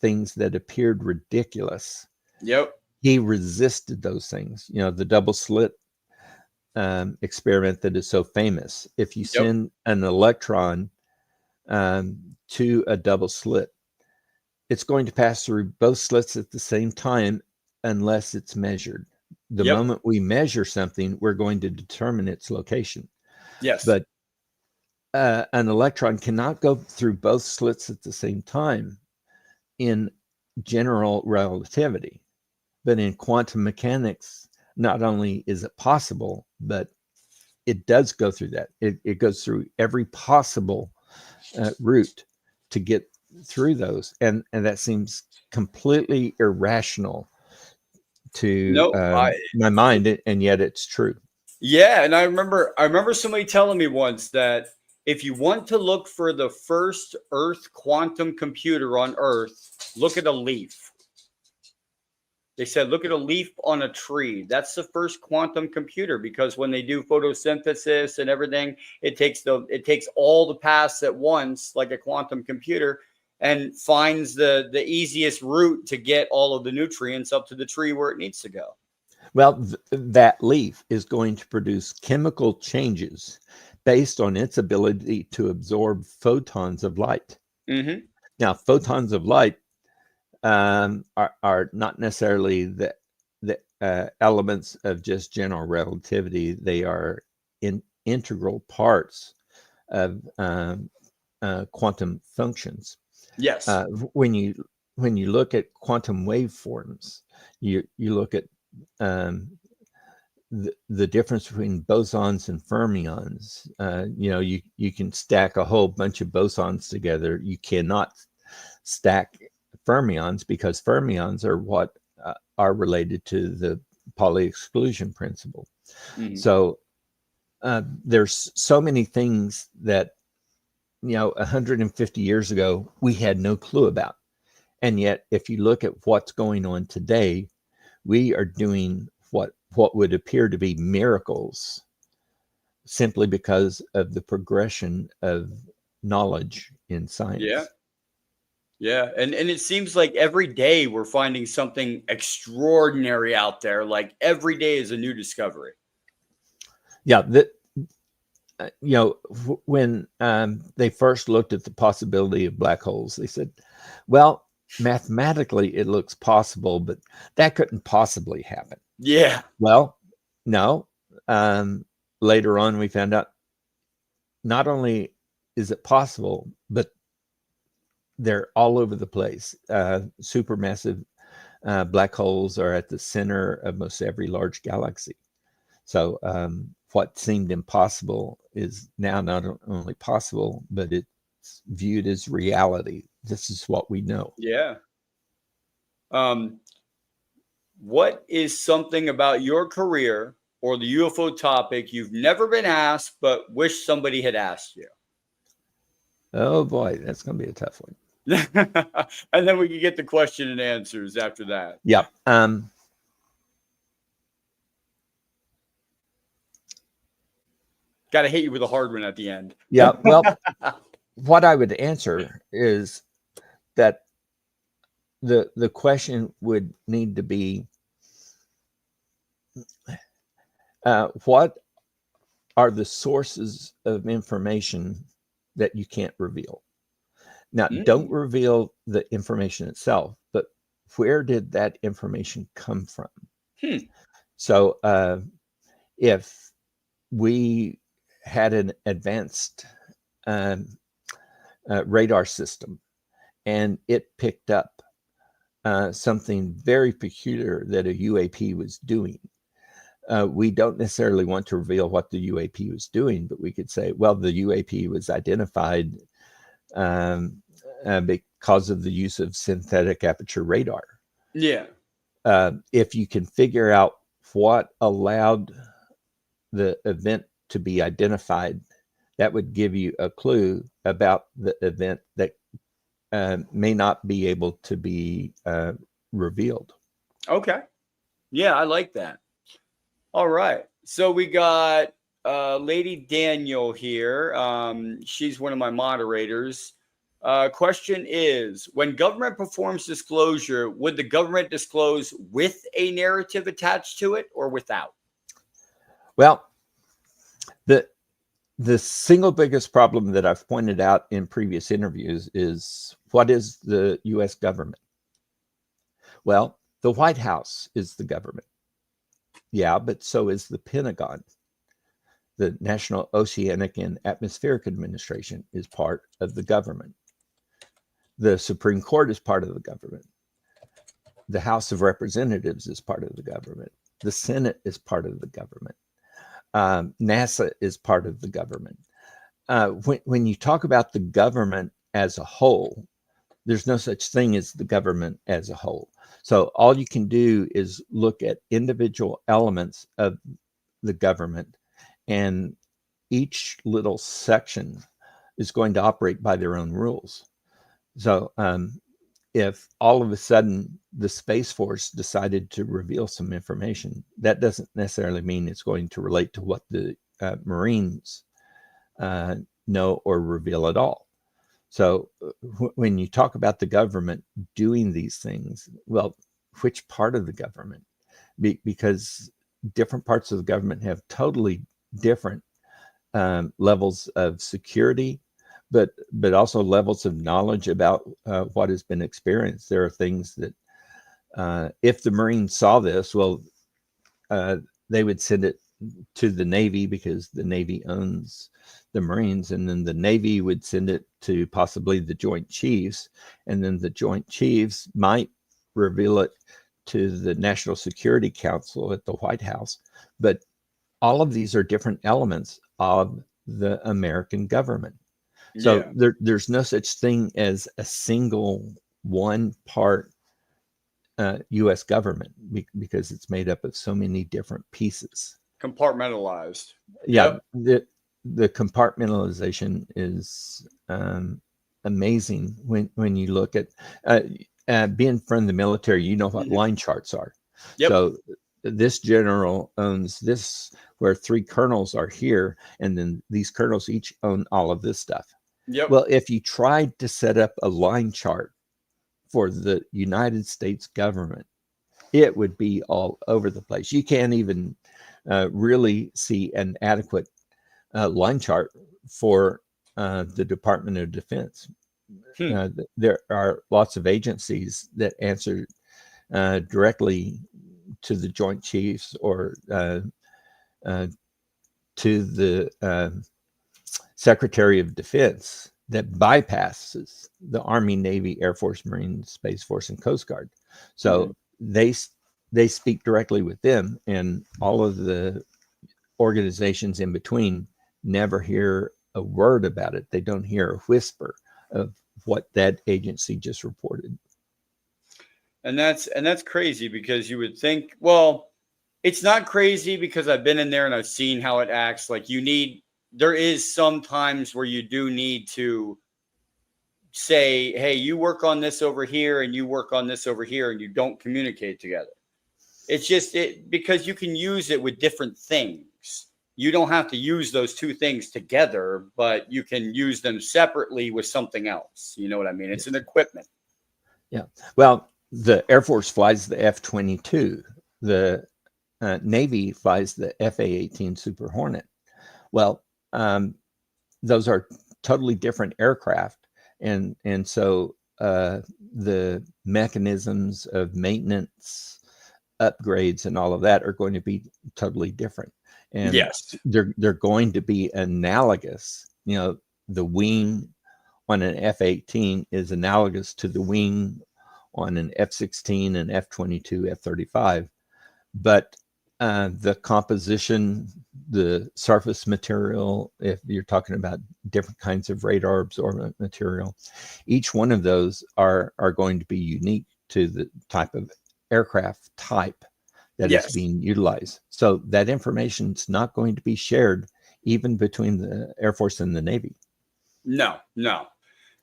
things that appeared ridiculous, Yep. he resisted those things. The double slit experiment that is so famous. If you send an electron to a double slit, it's going to pass through both slits at the same time unless it's measured. The moment we measure something, we're going to determine its location. Yes. But an electron cannot go through both slits at the same time in general relativity. But in quantum mechanics, not only is it possible, but it does go through that. It goes through every possible route to get through those. And that seems completely irrational to my mind, and yet it's true. Yeah, and I remember somebody telling me once that if you want to look for the first Earth quantum computer on Earth, look at a leaf. They said, look at a leaf on a tree. That's the first quantum computer, because when they do photosynthesis and everything, it takes all the paths at once, like a quantum computer, and finds the easiest route to get all of the nutrients up to the tree where it needs to go. Well, that leaf is going to produce chemical changes based on its ability to absorb photons of light. Mm-hmm. Now, photons of light are not necessarily the elements of just general relativity. They are integral parts of quantum functions. Yes. When you look at quantum waveforms, you look at the difference between bosons and fermions. You can stack a whole bunch of bosons together. You cannot stack fermions, because fermions are what are related to the Pauli exclusion principle. Mhm. So there's so many things that 150 years ago we had no clue about, and yet if you look at what's going on today, we are doing what would appear to be miracles simply because of the progression of knowledge in science. Yeah. And it seems like every day we're finding something extraordinary out there. Like every day is a new discovery. Yeah. When they first looked at the possibility of black holes, they said, well, mathematically it looks possible, but that couldn't possibly happen. Yeah. Well, no. Later on, we found out not only is it possible, but they're all over the place. Supermassive black holes are at the center of most every large galaxy. So what seemed impossible is now not only possible, but it's viewed as reality. This is what we know. Yeah. What is something about your career or the UFO topic you've never been asked but wish somebody had asked you? Oh boy, that's going to be a tough one. And then we can get the question and answers after that. Yeah. Got to hit you with a hard one at the end. Yeah. Well, what I would answer is that the question would need to be, what are the sources of information that you can't reveal? Now, don't reveal the information itself, but where did that information come from? So if we had an advanced radar system and it picked up something very peculiar that a UAP was doing, we don't necessarily want to reveal what the UAP was doing, but we could say, well, the UAP was identified because of the use of synthetic aperture radar. Yeah. If you can figure out what allowed the event to be identified, that would give you a clue about the event that may not be able to be revealed. Okay. Yeah, I like that. All right. So we got Lady Daniel here. She's one of my moderators. Question is, when government performs disclosure, would the government disclose with a narrative attached to it or without? Well, the single biggest problem that I've pointed out in previous interviews is, what is the U.S. government? Well, the White House is the government. Yeah, but so is the Pentagon. The National Oceanic and Atmospheric Administration is part of the government. The Supreme Court is part of the government. The House of Representatives is part of the government. The Senate is part of the government. NASA is part of the government. When you talk about the government as a whole, there's no such thing as the government as a whole. So all you can do is look at individual elements of the government, and each little section is going to operate by their own rules. So if all of a sudden the Space Force decided to reveal some information, that doesn't necessarily mean it's going to relate to what the Marines know or reveal at all. So when you talk about the government doing these things, well, which part of the government? Because different parts of the government have totally different levels of security, but also levels of knowledge about what has been experienced. There are things that if the Marines saw this, well, they would send it to the Navy, because the Navy owns the Marines, and then the Navy would send it to possibly the Joint Chiefs, and then the Joint Chiefs might reveal it to the National Security Council at the White House. But all of these are different elements of the American government. So there's no such thing as a single one part U.S. government, because it's made up of so many different pieces. Compartmentalized. Yeah, the compartmentalization is amazing when you look at being from the military. You know what line charts are. Yep. So this general owns this, where 3 colonels are here, and then these colonels each own all of this stuff. Yep. Well, if you tried to set up a line chart for the United States government, it would be all over the place. You can't even really see an adequate line chart for the Department of Defense. There are lots of agencies that answer directly to the Joint Chiefs or to the Secretary of Defense that bypasses the Army, Navy, Air Force, Marine, Space Force, and Coast Guard. So they speak directly with them, and all of the organizations in between never hear a word about it. They don't hear a whisper of what that agency just reported. And that's crazy, because you would think, well, it's not crazy because I've been in there and I've seen how it acts. Like, there is some times where you do need to say, hey, you work on this over here and you work on this over here, and you don't communicate together. It's just because you can use it with different things. You don't have to use those 2 things together, but you can use them separately with something else. You know what I mean? It's an equipment. Yeah. Well, the Air Force flies the F-22. The Navy flies the FA-18 Super Hornet. Well, those are totally different aircraft. And so the mechanisms of maintenance, upgrades, and all of that are going to be totally different. And yes, they're going to be analogous. You know, the wing on an F-18 is analogous to the wing on an F-16 and F-22, F-35. But the composition, the surface material, if you're talking about different kinds of radar absorbent material, each one of those are going to be unique to the type of aircraft type that is being utilized. So that information is not going to be shared even between the Air Force and the Navy. No,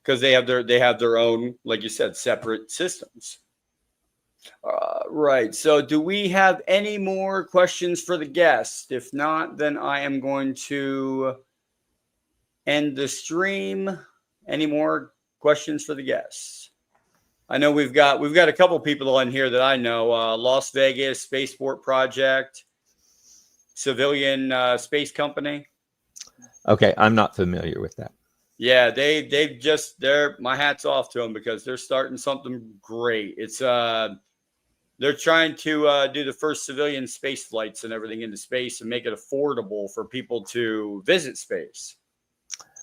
because they have their own, like you said, separate systems. Right. So do we have any more questions for the guest? If not, then I am going to end the stream. Any more questions for the guests? I know we've got a couple people on here that I know. Las Vegas Spaceport Project, Civilian Space Company. Okay, I'm not familiar with that. Yeah, they're my hat's off to them, because they're starting something great. It's they're trying to do the first civilian space flights and everything into space, and make it affordable for people to visit space.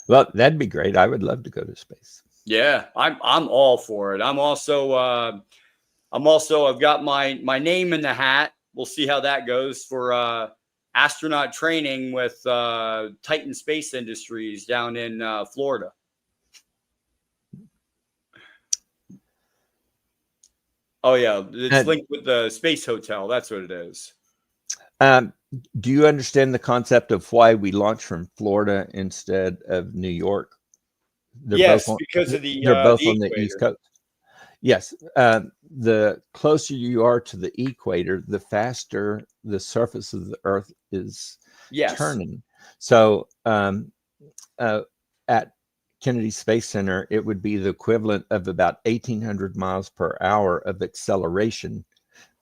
Well, that'd be great. I would love to go to space. Yeah, I'm all for it. I've got my name in the hat. We'll see how that goes for astronaut training with Titan Space Industries down in Florida. Oh yeah, it's linked with the Space Hotel. That's what it is. Do you understand the concept of why we launched from Florida instead of New York? Because of they're both on the East Coast. Yes. The closer you are to the equator, the faster the surface of the Earth is turning. So at Kennedy Space Center, it would be the equivalent of about 1,800 miles per hour of acceleration,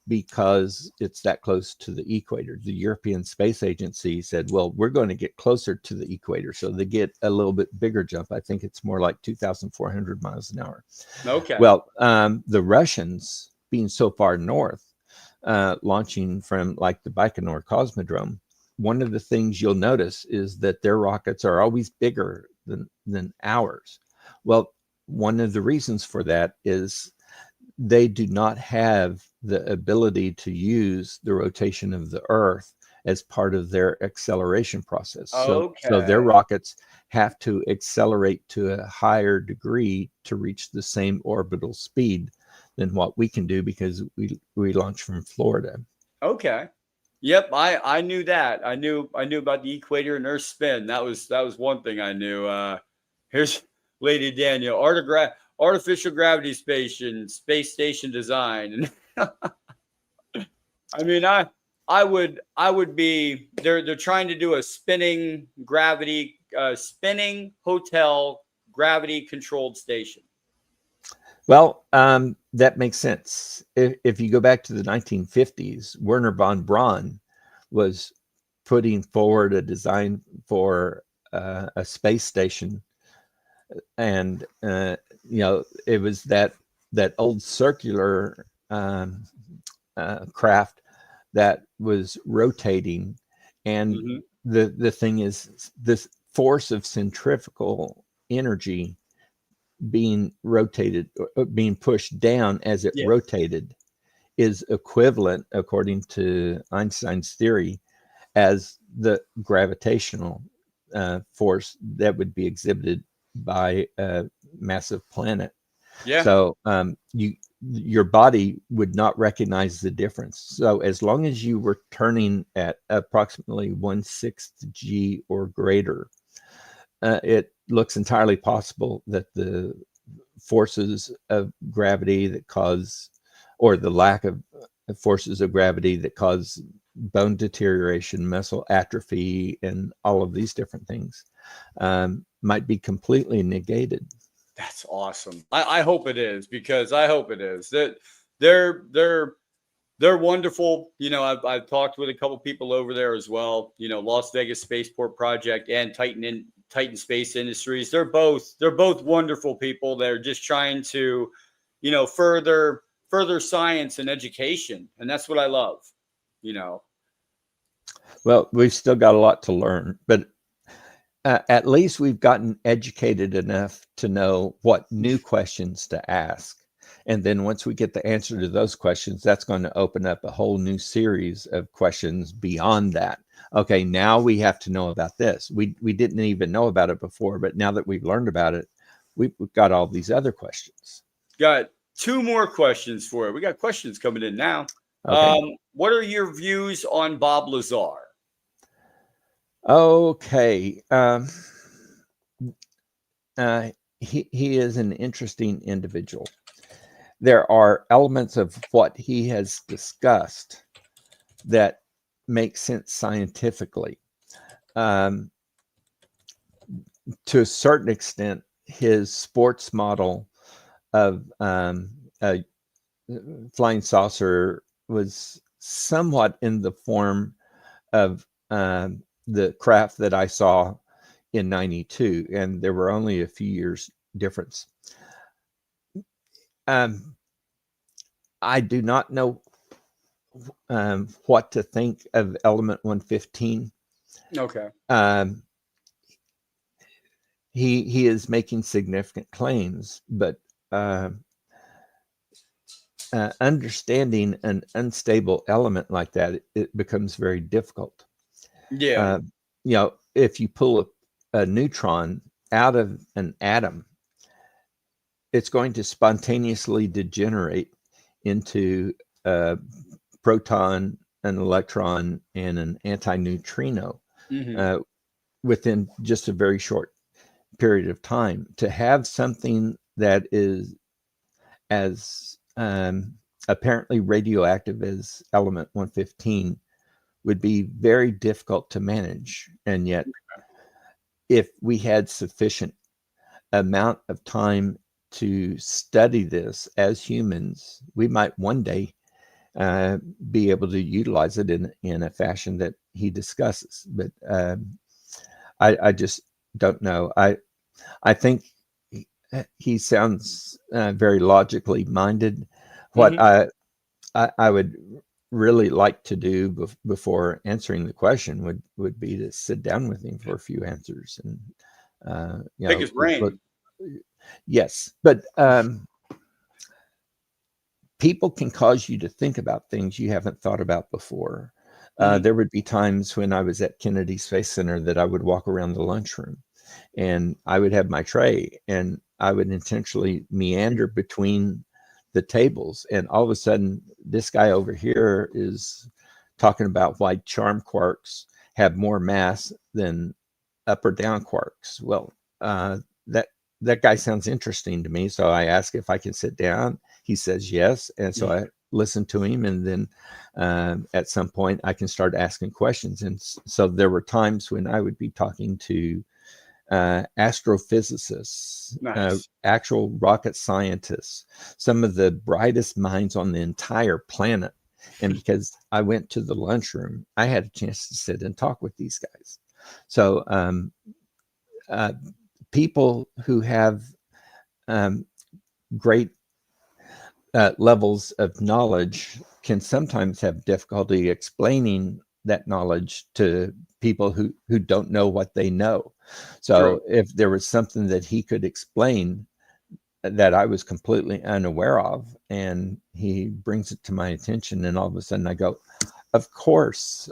because it's that close to the equator. The European Space Agency said, well, we're going to get closer to the equator. So they get a little bit bigger jump. I think it's more like 2,400 miles an hour. Okay. Well, the Russians, being so far north, launching from like the Baikonur Cosmodrome, one of the things you'll notice is that their rockets are always bigger than ours. Well, one of the reasons for that is they do not have the ability to use the rotation of the Earth as part of their acceleration process. So their Okay. rockets have to accelerate to a higher degree to reach the same orbital speed than what we can do, because we launch from Florida. Okay. Yep, I knew that. I knew about the equator and Earth spin. That was one thing I knew. Here's Lady Daniel, artificial gravity space station design. I mean, I would be, they're trying to do a spinning hotel gravity controlled station. Well, that makes sense. If you go back to the 1950s, Werner von Braun was putting forward a design for a space station, and it was that old circular craft that was rotating, and the thing is, this force of centrifugal energy being pushed down as it rotated is equivalent, according to Einstein's theory, as the gravitational force that would be exhibited by a massive planet. Yeah. So your body would not recognize the difference. So as long as you were turning at approximately 1/6 g or greater, it looks entirely possible that the forces of gravity that cause, or the lack of forces of gravity that cause bone deterioration, muscle atrophy, and all of these different things might be completely negated. That's awesome. I hope it is, because I hope it is. That they're wonderful. I've talked with a couple people over there as well. Las Vegas Spaceport Project and Titan Space Industries. They're both wonderful people. They're just trying to, further science and education, and that's what I love. Well, we've still got a lot to learn, but at least we've gotten educated enough to know what new questions to ask. And then once we get the answer to those questions, that's going to open up a whole new series of questions beyond that. Okay, now we have to know about this. We didn't even know about it before, but now that we've learned about it, we've got all these other questions. Got 2 more questions for you. We got questions coming in now. Okay. What are your views on Bob Lazar? Okay. He is an interesting individual. There are elements of what he has discussed that make sense scientifically. To a certain extent, his sports model of a flying saucer was somewhat in the form of the craft that I saw in '92, and there were only a few years difference. I do not know what to think of Element 115. Okay. He is making significant claims, but understanding an unstable element like that, it becomes very difficult. Yeah. If you pull a neutron out of an atom, it's going to spontaneously degenerate into a proton, an electron, and an antineutrino within just a very short period of time. To have something that is as apparently radioactive as element 115 would be very difficult to manage. And yet, if we had sufficient amount of time to study this as humans, we might one day be able to utilize it in a fashion that he discusses. But I just don't know. I think he sounds very logically minded. What I would really like to do before answering the question would be to sit down with him for a few answers and Pick his brain. Yes, but people can cause you to think about things you haven't thought about before. There would be times when I was at Kennedy Space Center that I would walk around the lunchroom and I would have my tray and I would intentionally meander between the tables. And all of a sudden, this guy over here is talking about why charm quarks have more mass than up or down quarks. Well, that guy sounds interesting to me. So I ask if I can sit down. He says yes. And so I listen to him. And then at some point I can start asking questions. And so there were times when I would be talking to astrophysicists, Nice. actual rocket scientists, some of the brightest minds on the entire planet. And because I went to the lunchroom, I had a chance to sit and talk with these guys. So people who have great levels of knowledge can sometimes have difficulty explaining that knowledge to people who don't know what they know. So if there was something that he could explain that I was completely unaware of, and he brings it to my attention, and all of a sudden I go, of course,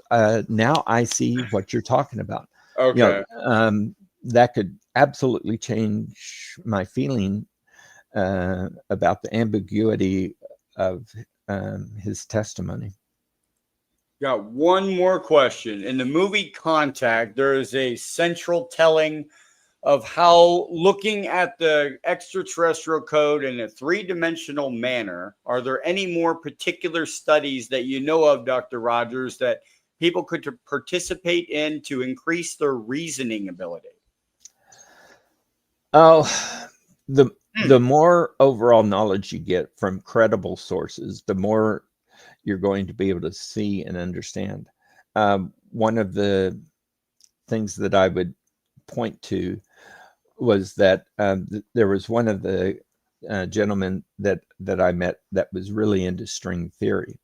now I see what you're talking about. Okay. That could absolutely change my feeling about the ambiguity of his testimony. Got one more question. In the movie Contact, there is a central telling of how looking at the extraterrestrial code in a three-dimensional manner. Are there any more particular studies that you know of, Dr. Rogers, that people could participate in to increase their reasoning ability? Oh, the more overall knowledge you get from credible sources, the more you're going to be able to see and understand. One of the things that I would point to was that there was one of the gentlemen that I met that was really into string theory.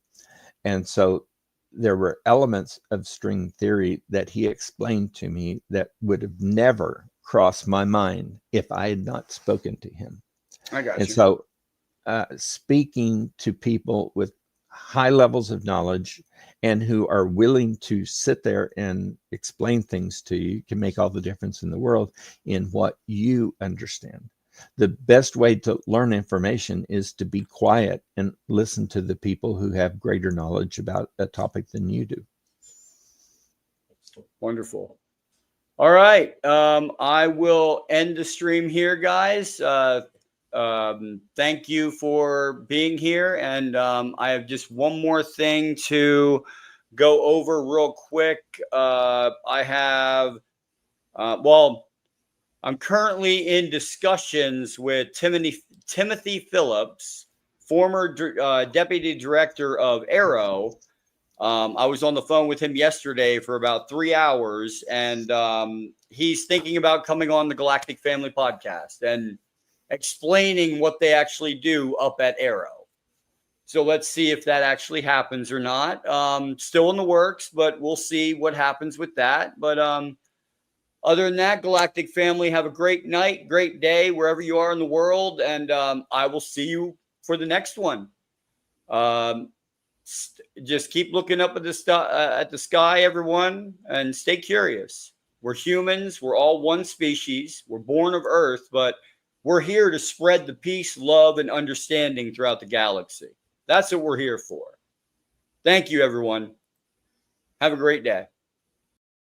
And so there were elements of string theory that he explained to me that would have never crossed my mind if I had not spoken to him. I got and you. So speaking to people with high levels of knowledge and who are willing to sit there and explain things to you can make all the difference in the world in what you understand. The best way to learn information is to be quiet and listen to the people who have greater knowledge about a topic than you do. Wonderful. All right. I will end the stream here, guys. Thank you for being here. And I have just one more thing to go over real quick. I'm currently in discussions with Timothy Phillips, former deputy director of Aero. I was on the phone with him yesterday for about 3 hours, and he's thinking about coming on the Galactic Family Podcast and explaining what they actually do up at Aero. So let's see if that actually happens or not. Still in the works, but we'll see what happens with that. But other than that, Galactic Family, have a great night, great day, wherever you are in the world. And I will see you for the next one. Just keep looking up at the sky, everyone, and stay curious. We're humans. We're all one species. We're born of Earth, but we're here to spread the peace, love, and understanding throughout the galaxy. That's what we're here for. Thank you, everyone. Have a great day.